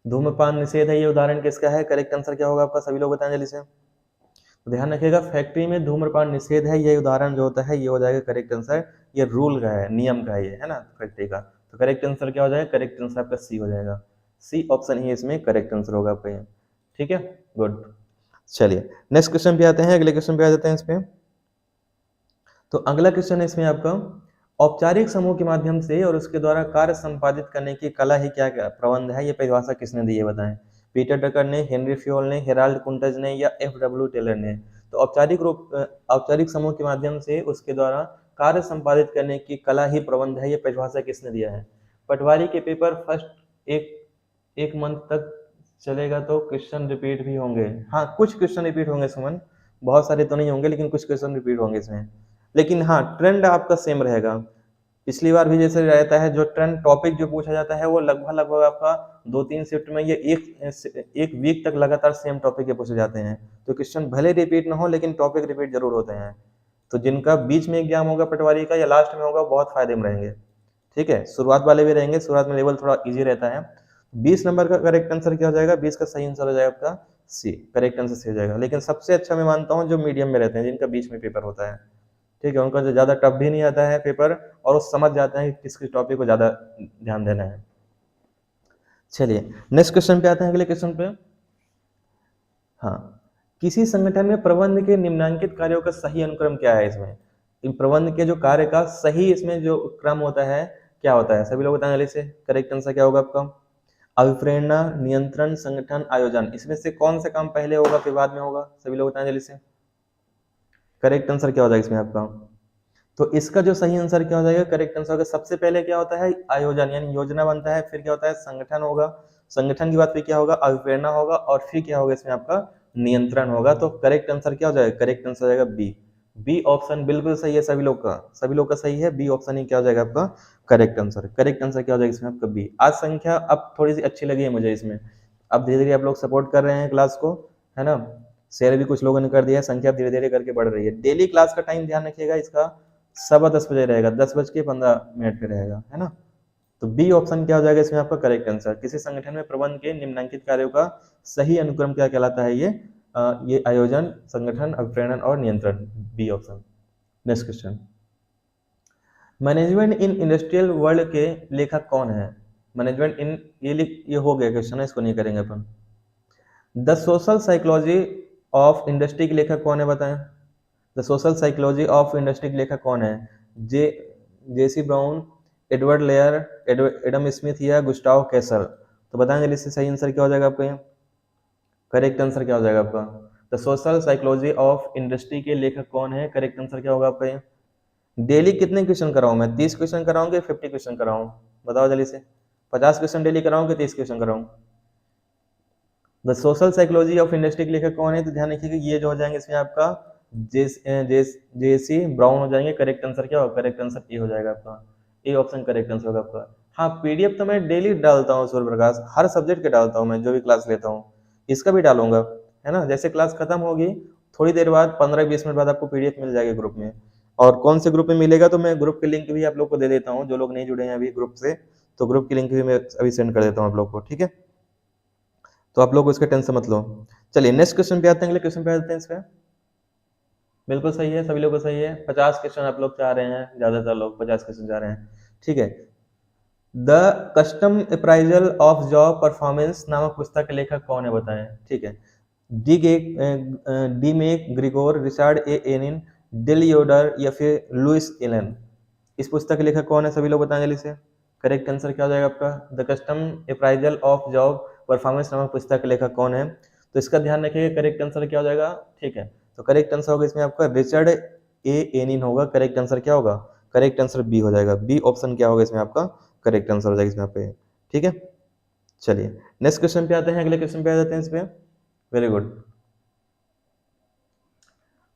धूम्रपान निषेध है, ये उदाहरण किसका है, करेक्ट आंसर क्या होगा आपका, सभी लोग बताएंगे इसे। तो ध्यान रखिएगा, फैक्ट्री में धूम्रपान निषेध है, ये उदाहरण जो होता है ये हो जाएगा करेक्ट आंसर, ये रूल का है, नियम का है ये, है ना, फैक्ट्री का। तो करेक्ट आंसर क्या हो जाएगा, करेक्ट आंसर आपका सी हो जाएगा, सी ऑप्शन ही इसमें करेक्ट आंसर होगा आपका ये। ठीक है, गुड। चलिए नेक्स्ट क्वेश्चन पे आते हैं, अगले क्वेश्चन पे आ जाते हैं इस पे। तो अगला क्वेश्चन है इसमें आपका, औपचारिक समूह के माध्यम से और उसके द्वारा कार्य संपादित करने की कला ही क्या क्या प्रबंध है, ये परिभाषा किसने दी है बताएं। पीटर डकर ने, हेनरी फ्योल ने, हेराल्ड कुंटज ने या F.W. टेलर ने। तो औपचारिक समूह के माध्यम से उसके द्वारा कार्य संपादित करने की कला ही प्रबंध है, ये परिभाषा किसने दिया है। पटवारी के पेपर फर्स्ट एक मंथ तक चलेगा तो क्वेश्चन रिपीट भी होंगे। हाँ, कुछ क्वेश्चन रिपीट होंगे सुमन, बहुत सारे तो नहीं होंगे लेकिन कुछ क्वेश्चन रिपीट होंगे इसमें। लेकिन हाँ, ट्रेंड आपका सेम रहेगा। पिछली बार भी जैसे रहता है, जो ट्रेंड टॉपिक जो पूछा जाता है वो लगभग आपका 2-3 शिफ्ट में ये एक वीक तक लगातार सेम टॉपिक के पूछे जाते हैं। तो क्वेश्चन भले रिपीट ना हो लेकिन टॉपिक रिपीट जरूर होते हैं। तो जिनका बीच में एग्जाम होगा पटवारी का या लास्ट में होगा, बहुत फायदे में रहेंगे। ठीक है, शुरुआत वाले भी रहेंगे, शुरुआत में लेवल थोड़ा इजी रहता है। 20 नंबर का करेक्ट आंसर क्या हो जाएगा, 20 का सही आंसर हो जाएगा आपका सी, करेक्ट आंसर सी हो जाएगा। लेकिन सबसे अच्छा मैं मानता हूँ जो मीडियम में रहते हैं, जिनका बीच में पेपर होता है। ठीक है, उनका जो ज़्यादा टफ भी नहीं आता है पेपर, और वो समझ जाते हैं कि किस किस टॉपिक को ज़्यादा ध्यान देना है। चलिए नेक्स्ट क्वेश्चन पे आते हैं, अगले क्वेश्चन पे। हाँ, किसी संगठन में प्रबंध के निम्नलिखित कार्यों का सही अनुक्रम क्या है। इसमें इन प्रबंध के जो कार्य का सही इसमें जो क्रम होता है क्या होता है, सभी लोग बताएं जल्दी से। करेक्ट आंसर क्या होगा आपका, अभिप्रेरणा, नियंत्रण, संगठन, आयोजन। इसमें से कौन सा काम पहले होगा फिर बाद में होगा, सभी लोग बताएं जल्दी से। करेक्ट आंसर क्या हो जाएगा इसमें आपका, तो इसका जो सही आंसर क्या हो जाएगा, करेक्ट आंसर का सबसे पहले क्या होता है, आयोजन यानी योजना बनता है। फिर क्या होता है, संगठन होगा। संगठन की बात फिर क्या होगा, अभिप्रेरणा होगा। और फिर क्या होगा इसमें आपका, नियंत्रण होगा। तो करेक्ट आंसर क्या हो जाएगा, करेक्ट आंसर हो जाएगा बी। बी ऑप्शन बिल्कुल सही है, सभी लोग का सही है। बी ऑप्शन ही क्या हो जाएगा आपका करेक्ट आंसर। करेक्ट आंसर क्या हो जाएगा इसमें आपका बी। आज संख्या अब थोड़ी सी अच्छी लगी है मुझे इसमें, अब धीरे धीरे आप लोग सपोर्ट कर रहे हैं क्लास को, है ना। शेयर भी कुछ लोगों ने कर दिया है, संख्या धीरे धीरे करके बढ़ रही है। डेली क्लास का टाइम ध्यान रखिएगा, इसका 10:15 रहेगा, 10:15 पे रहेगा, है ना। तो बी ऑप्शन क्या हो जाएगा इसमें आपका करेक्ट आंसर। किसी संगठन में प्रबंध के निम्नलिखित कार्यों का सही अनुक्रम क्या कहलाता है, ये आयोजन, संगठन, अभिप्रेरण और नियंत्रण। B option. Next question, management in industrial world के लेखक कौन है। मैनेजमेंट इन, ये हो गया क्वेश्चन है, इसको नहीं करेंगे अपन। The social psychology of industry के लेखक कौन है बताएं। The social psychology of industry के लेखक कौन है, J C Brown, Edward Layer, Adam Smith या गुस्टाव कैसल। तो बताएंगे इससे सही आंसर क्या हो जाएगा आपका, करेक्ट आंसर क्या हो जाएगा आपका। The social psychology of industry के लेखक कौन है, करेक्ट आंसर क्या होगा आपका। डेली कितने क्वेश्चन कराऊं मैं, 30 क्वेश्चन कराऊंगे, 50 क्वेश्चन कराऊं, बताओ जल्दी से। 50 क्वेश्चन डेली कराऊं कि 30 क्वेश्चन कराऊं। The social psychology of industry के लेखक कौन है, तो ध्यान रखिएगा ये जो हो जाएंगे इसमें आपका जेसी ब्राउन हो जाएंगे। करेक्ट आंसर क्या होगा, करेक्ट आंसर ए हो जाएगा आपका। ए ऑप्शन करेक्ट आंसर होगा आपका। हाँ, पीडीएफ तो मैं डेली डालता हूँ सूर्य प्रकाश, हर सब्जेक्ट के डालता हूँ मैं, जो भी क्लास लेता हूँ इसका भी डालूंगा, है ना। जैसे क्लास खत्म होगी थोड़ी देर बाद 15-20 मिनट बाद आपको पीडीएफ मिल जाएगा ग्रुप में। और कौन से ग्रुप में मिलेगा, तो मैं ग्रुप की लिंक भी आप लोग को दे देता हूँ, जो लोग नहीं जुड़े हैं अभी ग्रुप से, तो ग्रुप की लिंक भी मैं अभी सेंड कर देता हूँ आप लोग को, ठीक है। तो आप लोग इसका टेंशन मत लो। चलिए नेक्स्ट क्वेश्चन पे आते हैं, अगले क्वेश्चन पे आते हैं। इसमें बिल्कुल सही है, सभी लोग को सही है। 50 क्वेश्चन आप लोग चाह रहे हैं, ज्यादातर लोग 50 क्वेश्चन चाह रहे हैं, ठीक है। The custom appraisal of job performance नामक पुस्तक के लेखक कौन है बताएं, ठीक है। डी मेक ग्रिगोर, रिचार्ड ए एनिन, डेल योडर या फिर लुइस एलन। इस पुस्तक के लेखक कौन है, सभी लोग बताएं जल्दी से। करेक्ट आंसर क्या हो जाएगा आपका, the custom appraisal of job performance नामक पुस्तक के लेखक कौन है। तो इसका ध्यान रखिएगा, करेक्ट आंसर क्या हो जाएगा, ठीक है। तो करेक्ट आंसर होगा इसमें आपका रिचर्ड ए एनिन होगा। करेक्ट आंसर क्या होगा, करेक्ट आंसर बी हो जाएगा। बी ऑप्शन क्या होगा इसमें आपका करेक्ट आंसर हो जाएगा इसमें पे, ठीक है। चलिए नेक्स्ट क्वेश्चन पे आते हैं, अगले क्वेश्चन पे आ जाते हैं इसमें। Very good.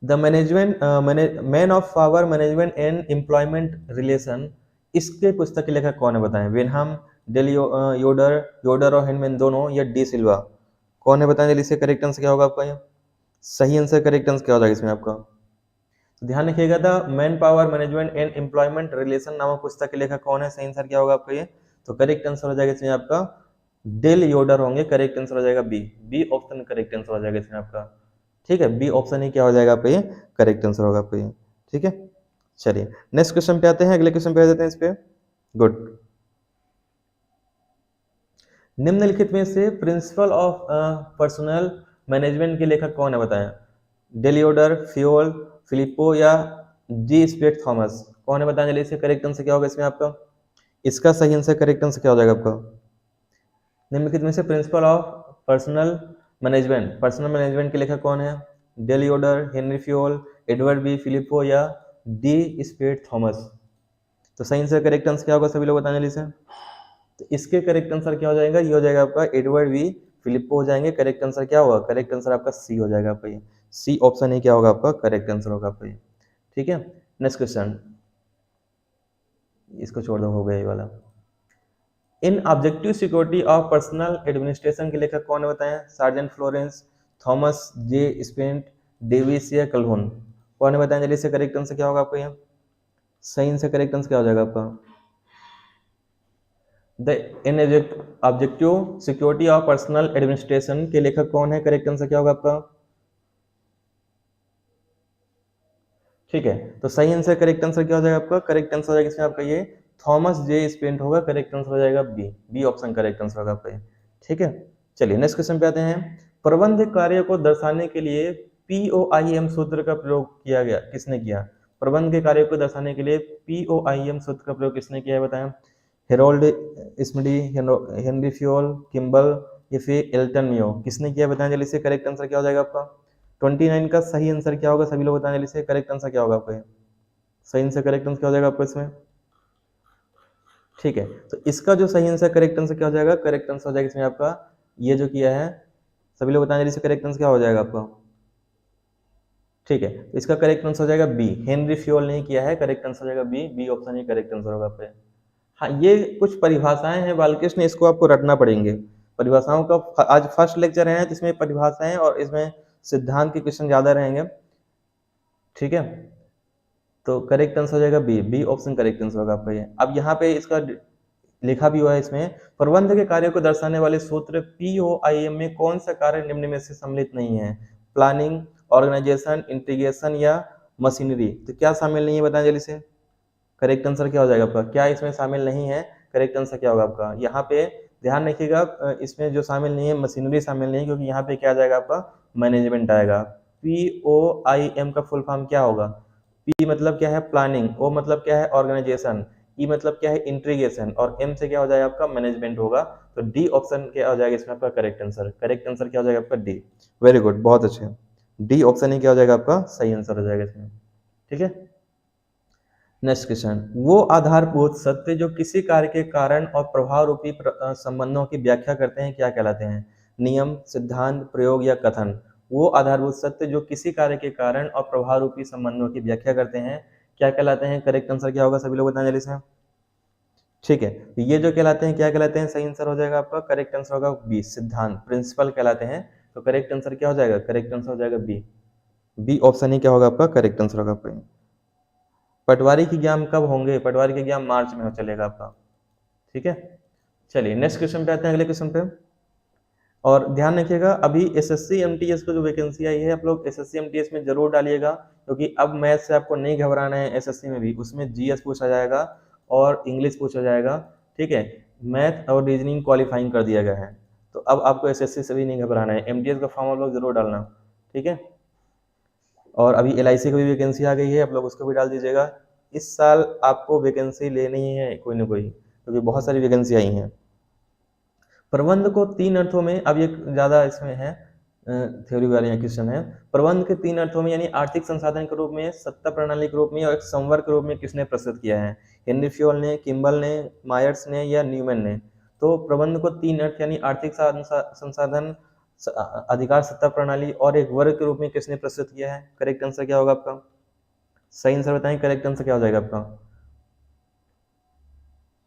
The management man of power management and employment relation, इसके पुस्तक के लेखक कौन है बताएं। विनहम, डेल योडर और हेनमैन दोनों, या डी सिल्वा। कौन है बताएं जल्दी से। करेक्ट आंसर क्या होगा आपका, ये सही आंसर करेक्ट आंसर क्या हो जाएगा इसमें आपका। ध्यान रखिएगा, the man power management and employment relation नामक पुस्तक के लेखक कौन है, सही आंसर क्या होगा आपका ये। तो करेक्ट आंसर हो जाएगा इसमें आपका डेल योडर होंगे। करेक्ट आंसर हो जाएगा B. B option correct answer हो जाएगा इसमें आपका, ठीक है। बी ऑप्शन ही क्या हो जाएगा आपका ये करेक्ट आंसर होगा आपका ये, ठीक है। चलिए नेक्स्ट क्वेश्चन पे आते हैं, अगले क्वेश्चन पे आ जाते हैं इस पे। गुड। निम्नलिखित में से प्रिंसिपल ऑफ पर्सनल मैनेजमेंट के लेखक कौन है बताएं। डेलियोडर, फ्योल, फिलिप्पो या जी स्पेट थॉमस। कौन है बताएं जल्दी से, करेक्ट आंसर क्या होगा इसमें आपका, इसका सही आंसर करेक्ट आंसर क्या हो जाएगा आपका, निम्नलिखित में से प्रिंसिपल ऑफ पर्सनल मैनेजमेंट के लेखक कौन है, Dale Yoder, Henry Fayol, Edward B Flippo या डी स्पेड थॉमस। तो सही आंसर करेक्ट आंसर क्या होगा सभी लोग बताने जल्दी से, तो इसके करेक्ट आंसर क्या हो जाएगा, ये हो जाएगा आपका एडवर्ड वी फिलिपो हो जाएंगे। करेक्ट आंसर क्या होगा, करेक्ट आंसर आपका सी हो जाएगा आपका, ये सी ऑप्शन ही क्या होगा आपका करेक्ट आंसर होगा आपका ये। ठीक है, नेक्स्ट क्वेश्चन, इसको छोड़ दो, हो गया ये वाला। इन objective security of personnel administration के लेखक कौन है बताएं, Sargent Florence, Thomas J Spates, Davis या कल्होन। कौन है बताएं जल्दी से, करेक्ट आंसर क्या होगा आपका ये, सही आंसर करेक्ट आंसर क्या हो जाएगा आपका, the in objective security of personnel administration के लेखक कौन है, करेक्ट आंसर क्या होगा आपका। ठीक है, तो सही आंसर करेक्ट आंसर क्या हो जाएगा आपका, करेक्ट आंसर हो जाएगा इसमें आपका ये थॉमस जे स्पेंट होगा। करेक्ट आंसर हो जाएगा B, B option correct answer होगा आपका ये। ठीक है, चलिए नेक्स्ट क्वेश्चन पे आते हैं। प्रबंध कार्य को दर्शाने के लिए POIM सूत्र का प्रयोग किया गया, किसने किया। प्रबंध के कार्य को दर्शाने के लिए POIM सूत्र का प्रयोग किसने किया है बताएं, हेरोल्ड स्मिडी, हेनरी फ्योल, किम्बल या फिर एल्टन मियो, किसने किया बताएं जल्दी से, करेक्ट आंसर क्या हो जाएगा आपका। 29 का सही आंसर क्या होगा सभी लोग बताएं जल्दी से, करेक्ट आंसर क्या होगा आपका, सही आंसर करेक्ट आंसर क्या हो जाएगा आपको इसमें। ठीक है, तो इसका जो सही आंसर करेक्ट आंसर क्या हो जाएगा, करेक्ट आंसर हो जाएगा इसमें आपका ये जो किया है, सभी लोग बताएं जल्दी से करेक्ट आंसर क्या हो जाएगा आपका। ठीक है, तो इसका करेक्ट आंसर हो जाएगा बी, हेनरी फ्योल नहीं किया है, करेक्ट आंसर हो जाएगा बी, बी ऑप्शन ही करेक्ट आंसर होगा आपका। हाँ, ये कुछ परिभाषाएं हैं बालकृष्ण, इसको आपको रटना पड़ेंगे। परिभाषाओं का आज फर्स्ट लेक्चर है तो इसमें परिभाषाएं और इसमें सिद्धांत के क्वेश्चन ज्यादा रहेंगे। ठीक है, तो करेक्ट आंसर हो जाएगा B, B option correct answer होगा आपका ये। अब यहाँ पे इसका लिखा भी हुआ है इसमें, प्रबंध के कार्य को दर्शाने वाले सूत्र POIM में कौन सा कार्य निम्न में से सम्मिलित नहीं है, प्लानिंग, ऑर्गेनाइजेशन, इंटीग्रेशन या मशीनरी। तो क्या शामिल नहीं है बताएं जल्दी से, करेक्ट आंसर क्या हो जाएगा आपका, क्या इसमें शामिल नहीं है, करेक्ट आंसर क्या होगा आपका। यहाँ पे ध्यान रखिएगा, इसमें जो शामिल नहीं है मशीनरी शामिल नहीं है, क्योंकि यहाँ पे क्या आ जाएगा आपका मैनेजमेंट आएगा। POIM का फुल फॉर्म क्या होगा, P मतलब क्या है प्लानिंग, O मतलब क्या है ऑर्गेनाइजेशन, E मतलब क्या है इंटीग्रेशन और M से क्या हो जाएगा आपका मैनेजमेंट होगा। तो डी ऑप्शन क्या हो जाएगा इसमें आपका करेक्ट आंसर, करेक्ट आंसर क्या हो जाएगा आपका डी। वेरी गुड, बहुत अच्छे, डी ऑप्शन ही क्या हो जाएगा आपका सही आंसर हो जाएगा इसमें। ठीक है, नेक्स्ट क्वेश्चन, वो आधारभूत सत्य जो किसी कार्य के कारण और प्रभाव रूपी संबंधों की व्याख्या करते हैं क्या कहलाते हैं, नियम, सिद्धांत, प्रयोग या कथन। वो आधारभूत सत्य जो किसी कार्य के कारण और प्रभाव रूपी संबंधों की व्याख्या करते हैं क्या कहलाते हैं, करेक्ट आंसर क्या होगा सभी लोग बताएं जल्दी से। ठीक है, तो ये जो कहलाते हैं क्या कहलाते हैं, सही आंसर हो जाएगा आपका करेक्ट आंसर होगा बी, सिद्धांत, प्रिंसिपल कहलाते हैं। तो करेक्ट आंसर क्या हो जाएगा, करेक्ट आंसर हो जाएगा बी, बी ऑप्शन ही क्या होगा आपका करेक्ट आंसर होगा आपका। पटवारी की एग्जाम कब होंगे, पटवारी की एग्जाम मार्च में हो चलेगा आपका। ठीक है, चलिए नेक्स्ट क्वेश्चन पे आते हैं, अगले क्वेश्चन पे। और ध्यान रखिएगा अभी SSC MTS को जो वैकेंसी आई है आप लोग SSC MTS में जरूर डालिएगा, क्योंकि अब मैथ से आपको नहीं घबराना है। SSC में भी उसमें GS पूछा जाएगा और इंग्लिश पूछा जाएगा। ठीक है, मैथ और रीजनिंग क्वालिफाइंग कर दिया गया है, तो अब आपको SSC से भी नहीं घबराना है। MTS का फॉर्म आप लोग जरूर डालना। ठीक है, और अभी LIC की भी वैकेंसी आ गई है, आप लोग उसको भी डाल दीजिएगा। इस साल आपको वैकेंसी लेनी ही है कोई ना कोई, क्योंकि बहुत सारी वैकेंसी आई हैं। प्रबंध को तीन अर्थों में, अब ये ज्यादा इसमें है थ्योरी वाले क्वेश्चन है। प्रबंध के तीन अर्थों में यानी आर्थिक संसाधन के रूप में, सत्ता प्रणाली के रूप में और एक संवर्ग के रूप में किसने प्रस्तुत किया है, हेनरी फ्योल ने, किम्बल ने, मायर्स ने या न्यूमैन ने। तो प्रबंध को तीन अर्थ यानी आर्थिक संसाधन, अधिकार, सत्ता प्रणाली और एक वर्ग के रूप में किसने प्रस्तुत किया है, करेक्ट आंसर क्या होगा आपका, सही आंसर बताएं, करेक्ट आंसर क्या हो जाएगा आपका।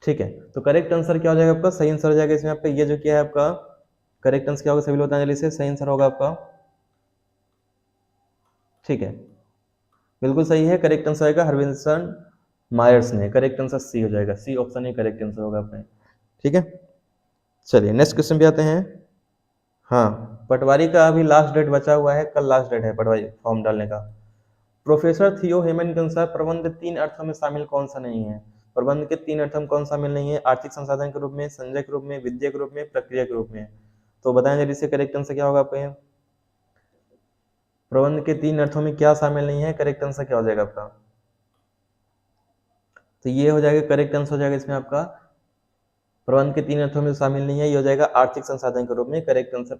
ठीक है, तो करेक्ट आंसर क्या हो जाएगा आपका, सही आंसर हो जाएगा इसमें आपका ये जो किया है आपका करेक्ट आंसर क्या होगा सभी लोग बताएं जल्दी से, सही आंसर होगा आपका। ठीक है, बिल्कुल सही है, करेक्ट आंसर आएगा हरविंसन मायर्स ने, करेक्ट आंसर सी हो जाएगा, सी ऑप्शन ही करेक्ट आंसर होगा आपका। ठीक है, चलिए नेक्स्ट क्वेश्चन पे आते हैं। हाँ, पटवारी का अभी लास्ट डेट बचा हुआ है, कल लास्ट डेट है पटवारी फॉर्म डालने का। प्रोफेसर थियो हेमन के अनुसार प्रबंध तीन अर्थों में शामिल कौन सा नहीं है, प्रबंध के तीन अर्थों में कौन शामिल नहीं है, आर्थिक संसाधन के रूप में, संजय के रूप में, विद्या के रूप में, प्रक्रिया के रूप में। तो बताएं जल्दी से करेक्ट आंसर क्या होगा आपका, प्रबंध के तीन अर्थों में क्या शामिल नहीं है, करेक्ट आंसर क्या हो जाएगा आपका। तो ये हो जाएगा करेक्ट आंसर हो जाएगा इसमें आपका प्रबंध के 3 अर्थों में शामिल नहीं है, ये हो जाएगा आर्थिक संसाधन के रूप में करेक्ट आंसर।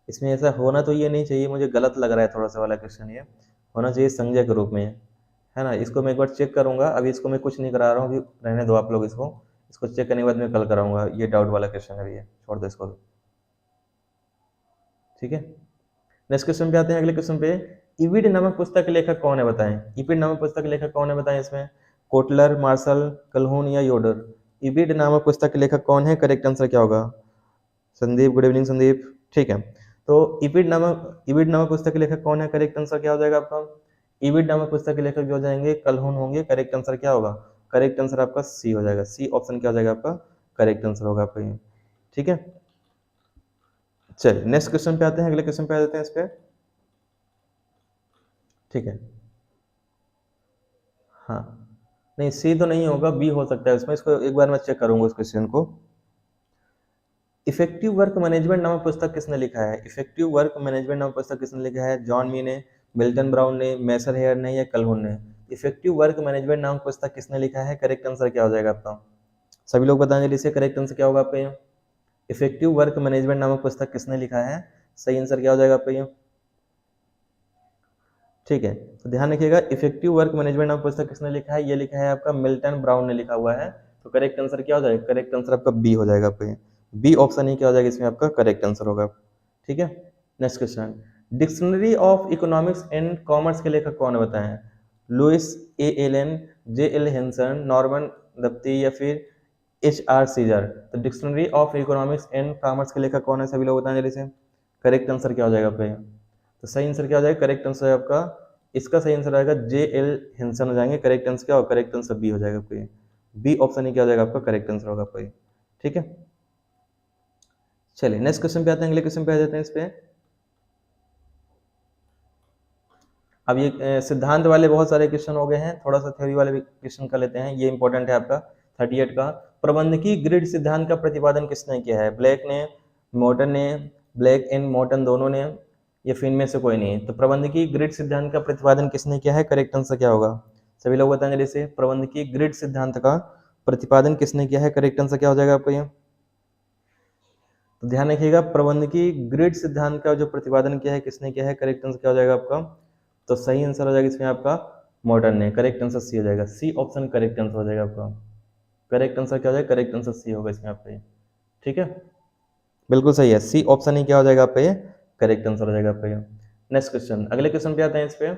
इसमें ऐसा होना तो ये नहीं चाहिए, मुझे गलत लग रहा है थोड़ा सा वाला क्वेश्चन, ये होना चाहिए संज्ञा के रूप में, है ना। इसको मैं एक बार चेक करूंगा, अभी इसको मैं कुछ नहीं करा रहा हूँ, अभी रहने दो आप लोग इसको चेक करने के बाद मैं कल कराऊंगा। ये डाउट वाला क्वेश्चन है भैया, छोड़ दो इसको भी, ठीक है। नेक्स्ट क्वेश्चन पे आते हैं, अगले क्वेश्चन पे। इविड नामक पुस्तक के लेखक कौन है बताएं। इविड नामक पुस्तक के लेखक कौन है बताएं इसमें, कोटलर, मार्शल, कलहून या योडर। इविड नामक पुस्तक के लेखक कौन है, करेक्ट आंसर क्या होगा। संदीप, गुड इवनिंग संदीप, ठीक है। तो इविड नामक पुस्तक के लेखक कौन है, करेक्ट आंसर क्या हो जाएगा आपका। इविड नामक पुस्तक के लेखक जो हो जाएंगे कलहून होंगे, करेक्ट आंसर क्या होगा, करेक्ट आंसर आपका सी हो जाएगा। सी ऑप्शन क्या हो जाएगा आपका, करेक्ट आंसर होगा आपका ये, ठीक है। चलिए नेक्स्ट क्वेश्चन पे आते हैं, अगले क्वेश्चन पे आ जाते हैं इस पे, ठीक है। हाँ नहीं, सी तो नहीं होगा, बी हो सकता है इसमें, इसको एक बार मैं चेक करूंगा इस क्वेश्चन को। इफेक्टिव वर्क मैनेजमेंट नामक पुस्तक किसने लिखा है। इफेक्टिव वर्क मैनेजमेंट नामक पुस्तक किसने लिखा है, जॉन मी ने, मिल्टन ब्राउन ने, मैसर हेयर ने या कलहून ने। इफेक्टिव वर्क मैनेजमेंट नामक पुस्तक किसने लिखा है, करेक्ट आंसर क्या हो जाएगा आपका। सभी लोग बताएंगे जल्दी से, करेक्ट आंसर क्या होगा आपका। इफेक्टिव वर्क मैनेजमेंट नामक पुस्तक किसने लिखा है, सही आंसर क्या हो जाएगा आपका ये, ठीक है। तो ध्यान रखिएगा, इफेक्टिव वर्क मैनेजमेंट नामक पुस्तक किसने लिखा है, ये लिखा है आपका मिल्टन ब्राउन ने लिखा हुआ है। तो करेक्ट आंसर क्या हो जाएगा, करेक्ट आंसर आपका बी हो जाएगा आपका, बी ऑप्शन ही क्या हो जाएगा इसमें आपका करेक्ट आंसर होगा, ठीक है। Next question, dictionary of economics and commerce के लेखक कौन है बताएं। Louis A Allen, J L Hanson, Norman दप्ती या फिर एच आर सीजर। तो dictionary of economics and commerce के लेखक कौन है, सभी लोग बताएं जल्दी से, करेक्ट आंसर क्या हो जाएगा आपका। तो सही आंसर क्या हो जाएगा, करेक्ट आंसर है आपका, इसका सही आंसर आएगा जे एल हेंसन हो जाएंगे, करेक्ट आंसर क्या होगा, करेक्ट आंसर बी हो जाएगा आपका, बी ऑप्शन ही क्या हो जाएगा आपका करेक्ट आंसर होगा आपका, ठीक है। चलिए नेक्स्ट क्वेश्चन पे आते हैं, अगले क्वेश्चन पे आ जाते हैं इस पे। अब ये सिद्धांत वाले बहुत सारे क्वेश्चन हो गए हैं, थोड़ा सा थ्योरी वाले भी क्वेश्चन कर लेते हैं, ये इंपॉर्टेंट है आपका 38 का। प्रबंधकीय ग्रिड सिद्धांत का प्रतिपादन किसने किया है, ब्लैक ने, मॉर्टन ने, ब्लैक एंड मॉर्टन दोनों ने, या फिर इनमें से कोई नहीं। तो प्रबंधकीय ग्रिड सिद्धांत का प्रतिपादन किसने किया है, करेक्ट आंसर क्या होगा, सभी लोग बताएंगे जैसे, प्रबंधकीय ग्रिड सिद्धांत का प्रतिपादन किसने किया है, करेक्ट आंसर क्या हो जाएगा आपका ये। तो ध्यान रखिएगा, प्रबंधकीय ग्रिड सिद्धांत का जो प्रतिपादन किया है किसने किया है, करेक्ट आंसर क्या हो जाएगा आपका। तो सही आंसर हो जाएगा इसमें आपका मॉडर्न ने, करेक्ट आंसर सी हो जाएगा, सी ऑप्शन करेक्ट आंसर हो जाएगा आपका। करेक्ट आंसर क्या हो जाएगा, करेक्ट आंसर सी होगा इसमें आपका, ठीक है, बिल्कुल सही है, सी ऑप्शन ही क्या हो जाएगा आपका ये, करेक्ट आंसर हो जाएगा आपका ये। नेक्स्ट क्वेश्चन, अगले क्वेश्चन पे आते हैं इस पे।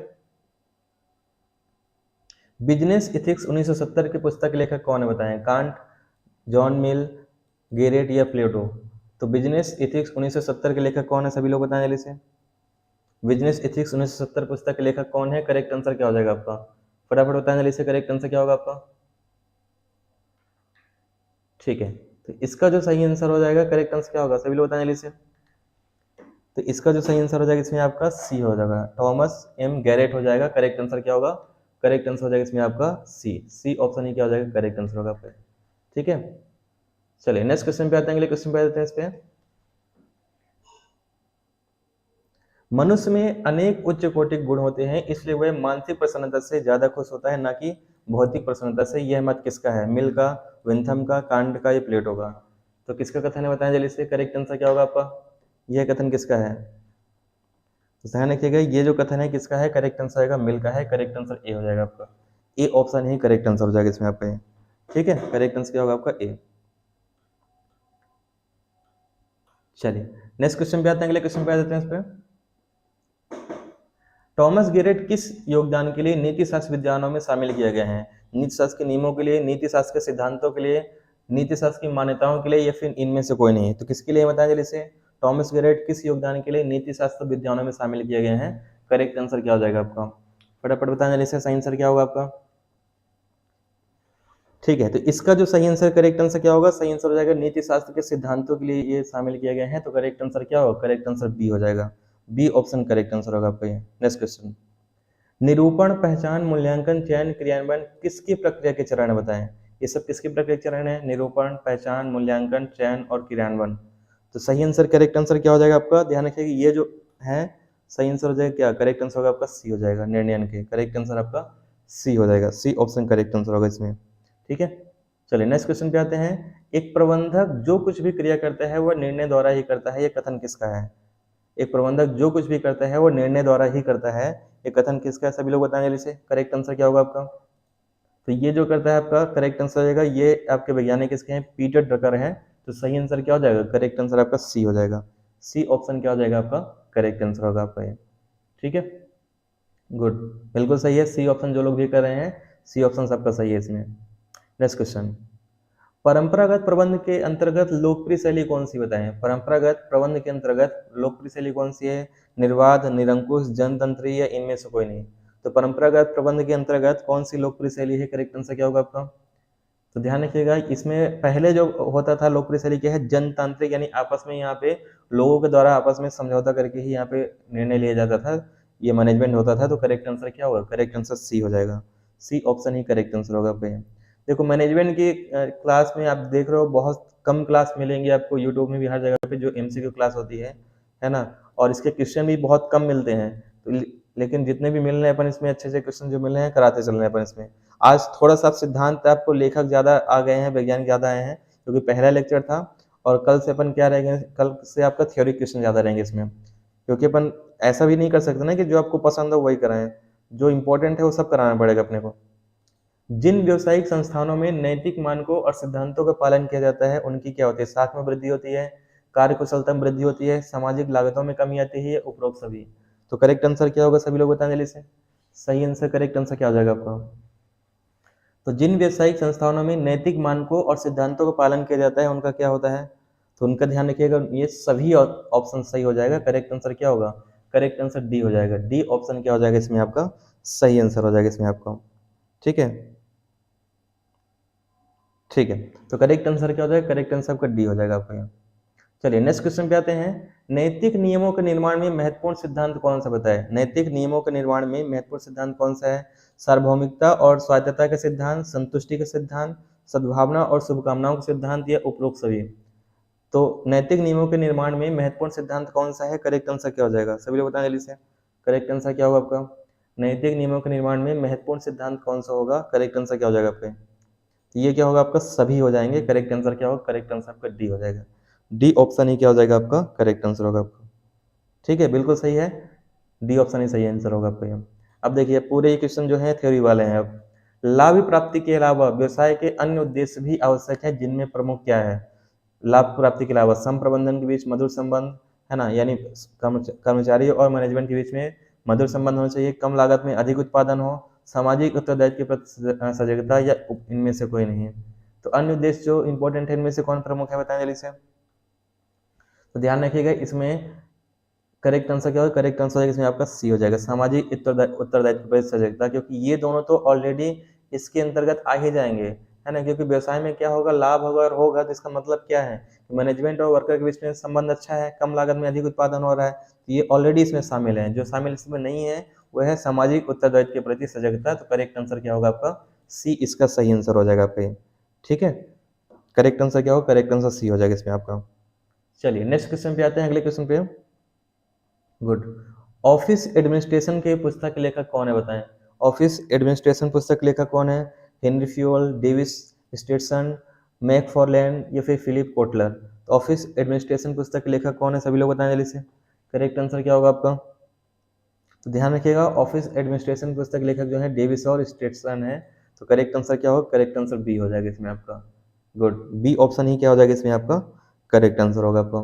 बिजनेस इथिक्स 1970 के पुस्तक के लेखक कौन है बताएं, कांट, जॉन मिल, गेरेट या प्लेटो। तो बिजनेस इथिक्स 1970 के लेखक कौन है, सभी लोग बताएं जल्दी से। बिजनेस इथिक्स 1970 पुस्तक के लेखक कौन है, करेक्ट आंसर क्या हो जाएगा आपका, फटाफट बताएं जल्दी से, करेक्ट आंसर क्या होगा आपका, ठीक है। तो इसका जो सही आंसर हो जाएगा, करेक्ट आंसर क्या होगा, सभी लोग बताएं जल्दी से। तो इसका जो सही आंसर हो जाएगा इसमें आपका सी हो जाएगा, थॉमस एम गैरेट हो जाएगा, करेक्ट आंसर क्या होगा, करेक्ट आंसर हो जाएगा इसमें आपका सी, सी ऑप्शन ही क्या हो जाएगा, करेक्ट आंसर होगा आपका, ठीक है। चलिए नेक्स्ट क्वेश्चन पे आते हैं, अगले क्वेश्चन पे आते हैं इस पे। मनुष्य में अनेक उच्च कोटि गुण होते हैं, इसलिए वह मानसिक प्रसन्नता से ज्यादा खुश होता है, ना कि भौतिक प्रसन्नता से। यह मत किसका है, मिल का, विंथम का, कांट का या प्लेटो का। तो किसका कथन है बताएं जल्दी से, करेक्ट आंसर क्या होगा आपका, यह कथन किसका है। तो ध्यान रखिएगा, ये जो कथन है किसका है, करेक्ट आंसर आएगा मिल का है, करेक्ट आंसर ए हो जाएगा आपका, A option he correct answer हो जाएगा इसमें आपका, ठीक है, करेक्ट आंसर क्या होगा आपका ए। चलिए नेक्स्ट क्वेश्चन पे आते हैं, अगले क्वेश्चन पे आ जाते हैं इस पे। टॉमस गैरेट किस योगदान के लिए नीति शास्त्र विद्वानों में शामिल किया गया है, नीति शास्त्र के नियमों के लिए, नीति शास्त्र के सिद्धांतों के लिए, नीति शास्त्र की मान्यताओं के लिए, या फिर इनमें से कोई नहीं। तो किसके लिए बताएं जल्दी से, टॉमस गैरेट किस योगदान के लिए नीति शास्त्र विद्वानों में शामिल किए गए हैं, करेक्ट आंसर क्या हो जाएगा आपका, फटाफट बताएं जल्दी से, सही आंसर क्या होगा आपका, ठीक है। तो इसका जो सही आंसर, करेक्ट आंसर क्या होगा, सही आंसर हो जाएगा नीति शास्त्र के सिद्धांतों के लिए ये शामिल किए गए हैं। तो करेक्ट आंसर क्या होगा, करेक्ट आंसर बी हो जाएगा, बी ऑप्शन करेक्ट आंसर होगा आपका ये। नेक्स्ट क्वेश्चन, निरूपण, पहचान, मूल्यांकन, चयन, क्रियान्वयन किसकी प्रक्रिया के चरण है बताएं। ये सब किसकी प्रक्रिया के चरण है, निरूपण, पहचान, मूल्यांकन, चयन और क्रियान्वयन। तो सही आंसर, करेक्ट आंसर क्या हो जाएगा आपका, ध्यान रखिए ये जो है सही आंसर हो जाएगा क्या, करेक्ट आंसर होगा आपका सी हो जाएगा, निर्णयन के, करेक्ट आंसर आपका सी हो जाएगा, सी ऑप्शन करेक्ट आंसर होगा इसमें, ठीक है। चलिए नेक्स्ट क्वेश्चन पे आते हैं। एक प्रबंधक जो कुछ भी क्रिया करता है वह निर्णय द्वारा ही करता है, ये कथन किसका है? एक प्रबंधक जो कुछ भी करता है वो निर्णय द्वारा ही करता है, ये कथन किसका है? सभी लोग बताएंगे जल्दी से। करेक्ट आंसर क्या होगा आपका? तो ये जो करता है आपका करेक्ट आंसर हो जाएगा, ये आपके वैज्ञानिक किसके हैं? पीटर ड्रकर है। तो सही आंसर क्या हो जाएगा? करेक्ट आंसर आपका सी हो जाएगा। सी ऑप्शन क्या हो जाएगा आपका? करेक्ट आंसर होगा आपका ये। ठीक है, गुड, बिल्कुल सही है। सी ऑप्शन जो लोग भी कर रहे हैं, सी ऑप्शन सबका सही है इसमें। नेक्स्ट क्वेश्चन, परंपरागत प्रबंध के अंतर्गत लोकप्रिय शैली कौन सी बताएं? परंपरागत प्रबंध के अंतर्गत लोकप्रिय शैली कौन सी है? निर्वाध, निरंकुश, जनतंत्री या इनमें से कोई नहीं? तो परंपरागत प्रबंध के अंतर्गत कौन सी लोकप्रिय शैली है? करेक्ट आंसर क्या होगा आपका? तो ध्यान रखिएगा, इसमें पहले जो होता था लोकप्रिय शैली क्या है? जनतांत्रिक, यानी आपस में यहाँ पे लोगों के द्वारा आपस में समझौता करके ही यहाँ पे निर्णय लिया जाता था, ये मैनेजमेंट होता था। तो करेक्ट आंसर क्या होगा? करेक्ट आंसर सी हो जाएगा। सी ऑप्शन ही करेक्ट आंसर होगा आपका। देखो मैनेजमेंट की क्लास में आप देख रहे हो बहुत कम क्लास मिलेंगे आपको यूट्यूब में भी, हर जगह पे जो एमसीक्यू क्लास होती है ना, और इसके क्वेश्चन भी बहुत कम मिलते हैं। तो लेकिन जितने भी मिल रहे हैं अपन इसमें, अच्छे अच्छे क्वेश्चन जो मिल रहे हैं कराते चल रहे हैं अपन इसमें। आज थोड़ा सा सिद्धांत आपको लेखक ज्यादा आ गए हैं, वैज्ञानिक ज्यादा आए हैं, क्योंकि पहला लेक्चर था। और कल से अपन क्या रहेंगे, कल से आपका थ्योरी क्वेश्चन ज्यादा रहेंगे इसमें, क्योंकि अपन ऐसा भी नहीं कर सकते ना कि जो आपको पसंद हो वही कराएं, जो इंपॉर्टेंट है वो सब कराना पड़ेगा अपने को। जिन व्यवसायिक संस्थानों में नैतिक मानकों और सिद्धांतों का पालन किया जाता है उनकी क्या होती है? साख में वृद्धि होती है, कार्य कुशलता में वृद्धि होती है, सामाजिक लागतों में कमी आती है, उपरोक्त सभी। तो करेक्ट आंसर क्या होगा? सभी लोग बताएं जल्दी से। सही आंसर, करेक्ट आंसर क्या हो जाएगा आपका? तो जिन व्यवसायिक संस्थानों में नैतिक मानकों और सिद्धांतों का पालन किया जाता है उनका क्या होता है? तो उनका ध्यान रखिएगा, ये सभी ऑप्शन सही हो जाएगा। करेक्ट आंसर क्या होगा? करेक्ट आंसर डी हो जाएगा। डी ऑप्शन क्या हो जाएगा इसमें आपका? सही आंसर हो जाएगा इसमें आपका। ठीक है, ठीक है। तो करेक्ट आंसर क्या हो जाएगा? करेक्ट आंसर आपका डी हो जाएगा आपका यहाँ। चलिए नेक्स्ट क्वेश्चन पे आते हैं। नैतिक नियमों के निर्माण में महत्वपूर्ण सिद्धांत कौन सा बताए? नैतिक नियमों के निर्माण में महत्वपूर्ण सिद्धांत कौन सा है? सार्वभौमिकता और स्वायत्तता का सिद्धांत, संतुष्टि का सिद्धांत, सद्भावना और शुभकामनाओं का सिद्धांत, या उपरोक्त सभी? तो नैतिक नियमों के निर्माण में महत्वपूर्ण सिद्धांत कौन सा है? करेक्ट आंसर क्या हो जाएगा? सभी लोग बताएं जल्दी से। करेक्ट आंसर क्या होगा आपका? नैतिक नियमों के निर्माण में महत्वपूर्ण सिद्धांत कौन सा होगा? करेक्ट आंसर क्या हो जाएगा आपका? ये क्या होगा आपका? सभी हो जाएंगे। करेक्ट आंसर क्या होगा? करेक्ट आंसर आपका डी हो जाएगा। डी ऑप्शन ही क्या हो जाएगा आपका? करेक्ट आंसर होगा आपका। ठीक है, बिल्कुल सही है। डी ऑप्शन ही सही आंसर होगा आपका। अब देखिए पूरे ये क्वेश्चन जो है थ्योरी वाले हैं। अब लाभ प्राप्ति के अलावा व्यवसाय के अन्य उद्देश्य भी आवश्यक है, जिनमें प्रमुख क्या है? लाभ प्राप्ति के अलावा सम प्रबंधन के बीच मधुर संबंध, है ना, यानी कर्मचारी और मैनेजमेंट के बीच में मधुर संबंध होना चाहिए, कम लागत में अधिक उत्पादन हो, सामाजिक उत्तरदायित्व के प्रति सजगता, या इनमें से कोई नहीं है? तो अन्य उद्देश्य जो इंपॉर्टेंट है इनमें से कौन प्रमुख है? बताएं जल्दी से। तो ध्यान रखिएगा, इसमें करेक्ट आंसर क्या होगा? करेक्ट आंसर इसमें आपका सी हो जाएगा, सामाजिक उत्तरदायित्व के प्रति सजगता, क्योंकि ये दोनों तो ऑलरेडी इसके अंतर्गत आ ही जाएंगे, है ना। क्योंकि व्यवसाय में क्या होगा? लाभ होगा, और होगा तो इसका मतलब क्या है? मैनेजमेंट और वर्कर के बीच में संबंध अच्छा है, कम लागत में अधिक उत्पादन हो रहा है, तो ये ऑलरेडी इसमें शामिल है। जो शामिल इसमें नहीं है वह है सामाजिक उत्तरदायित्व के प्रति सजगता। तो करेक्ट आंसर क्या होगा आपका? सी इसका सही आंसर हो जाएगा आपका। ठीक है, करेक्ट आंसर क्या होगा? करेक्ट आंसर सी हो जाएगा इसमें आपका। चलिए नेक्स्ट क्वेश्चन पे आते हैं, अगले क्वेश्चन पे। गुड। ऑफिस एडमिनिस्ट्रेशन के पुस्तक के लेखक कौन है? बताएं। ऑफिस एडमिनिस्ट्रेशन पुस्तक के लेखक कौन है? हेनरी फ्यूअल, डेविस स्टेटसन, मैकफॉरलैंड, या फिर फिलिप कोटलर? तो ऑफिस एडमिनिस्ट्रेशन पुस्तक के लेखक कौन है? सभी लोग बताएं जल्दी से। करेक्ट आंसर क्या होगा आपका? तो ध्यान रखिएगा, ऑफिस एडमिनिस्ट्रेशन पुस्तक के लेखक जो है डेविस और स्टेटसन है। तो करेक्ट आंसर क्या होगा? करेक्ट आंसर बी हो जाएगा इसमें आपका। गुड, बी ऑप्शन ही क्या हो जाएगा इसमें आपका? करेक्ट आंसर होगा आपका।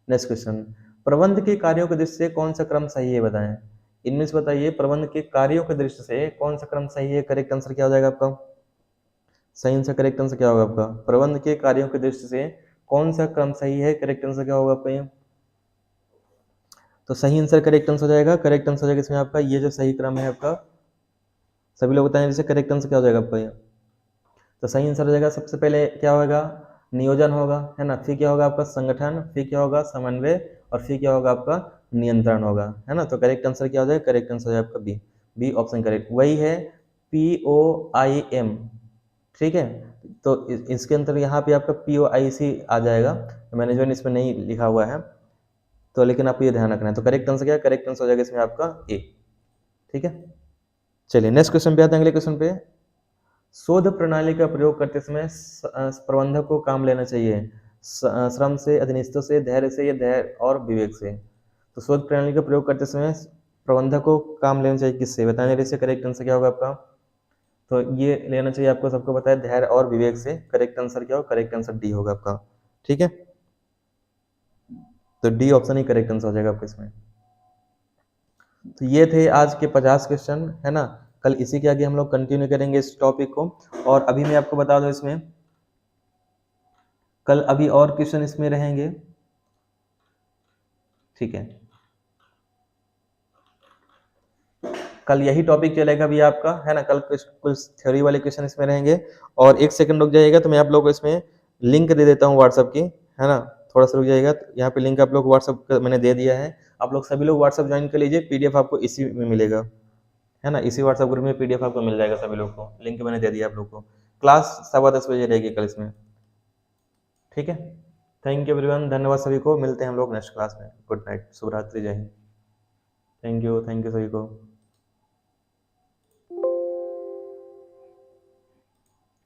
नेक्स्ट क्वेश्चन, प्रबंध के कार्यों के दृष्टि से कौन सा क्रम सही है? बताएं। इनमें से बताइए प्रबंध के कार्यों के दृष्टि से कौन सा क्रम सही है? करेक्ट आंसर क्या हो जाएगा आपका? सही आंसर, करेक्ट आंसर क्या होगा आपका? प्रबंध के कार्यों की दृष्टि से कौन सा क्रम सही है? करेक्ट आंसर क्या होगा आपका? ये तो सही आंसर करेक्ट आंसर हो जाएगा। करेक्ट आंसर हो जाएगा इसमें आपका ये जो सही क्रम है आपका। सभी लोग बताएं जैसे करेक्ट आंसर क्या हो जाएगा आपका? ये तो सही आंसर हो जाएगा, सबसे पहले क्या होगा? नियोजन होगा, है ना। फिर क्या होगा आपका? संगठन। फिर क्या होगा? समन्वय। और फिर क्या होगा आपका? नियंत्रण होगा, है ना। तो करेक्ट आंसर क्या हो जाएगा? करेक्ट आंसर हो जाएगा आपका बी। बी ऑप्शन करेक्ट, वही है POIM। ठीक है, तो इसके अंदर यहाँ पे आपका POIC आ जाएगा, मैनेजमेंट इसमें नहीं लिखा हुआ है, तो लेकिन आपको ये ध्यान रखना है। तो करेक्ट आंसर क्या है? करेक्ट आंसर हो जाएगा इसमें आपका ए। ठीक है, चलिए नेक्स्ट क्वेश्चन पे आते हैं, अगले क्वेश्चन पे। शोध प्रणाली का प्रयोग करते समय प्रबंधक को काम लेना चाहिए श्रम से, अधीनस्थों से, धैर्य से या धैर्य और विवेक से। तो शोध प्रणाली का प्रयोग करते समय प्रबंधक को काम लेना चाहिए किससे, बताने रही से करेक्ट आंसर क्या होगा आपका। तो ये लेना चाहिए आपको, सबको पता है, धैर्य और विवेक से। करेक्ट आंसर क्या होगा, करेक्ट आंसर डी होगा आपका। ठीक है, तो डी ऑप्शन ही करेक्ट आंसर हो जाएगा आपका इसमें। तो ये थे आज के 50 क्वेश्चन, है ना। कल इसी के आगे हम लोग कंटिन्यू करेंगे इस टॉपिक को। और अभी मैं आपको बता दूं, इसमें कल अभी और क्वेश्चन इसमें रहेंगे। ठीक है, कल यही टॉपिक चलेगा भी आपका, है ना। कल कुछ थ्योरी वाले क्वेश्चन इसमें रहेंगे। और एक सेकंड रुक जाइएगा, तो मैं आप लोगों को इसमें लिंक दे देता हूँ व्हाट्सअप की, है ना। थोड़ा सा रुक जाइएगा, तो यहाँ पे लिंक आप लोग व्हाट्सअप का मैंने दे दिया है। आप लोग सभी लोग व्हाट्सअप ज्वाइन कर लीजिए, पीडीएफ आपको इसी में मिलेगा, है ना। इसी व्हाट्सअप ग्रुप में पीडीएफ आपको मिल जाएगा, सभी लोग को लिंक मैंने दे दिया आप लोग को। क्लास 10:15 बजे रहेगी कल इसमें। ठीक है, थैंक यू एवरीवन, धन्यवाद सभी को। मिलते हैं हम लोग नेक्स्ट क्लास में। गुड नाइट, शुभ रात्रि, जय हिंद। थैंक यू सभी को।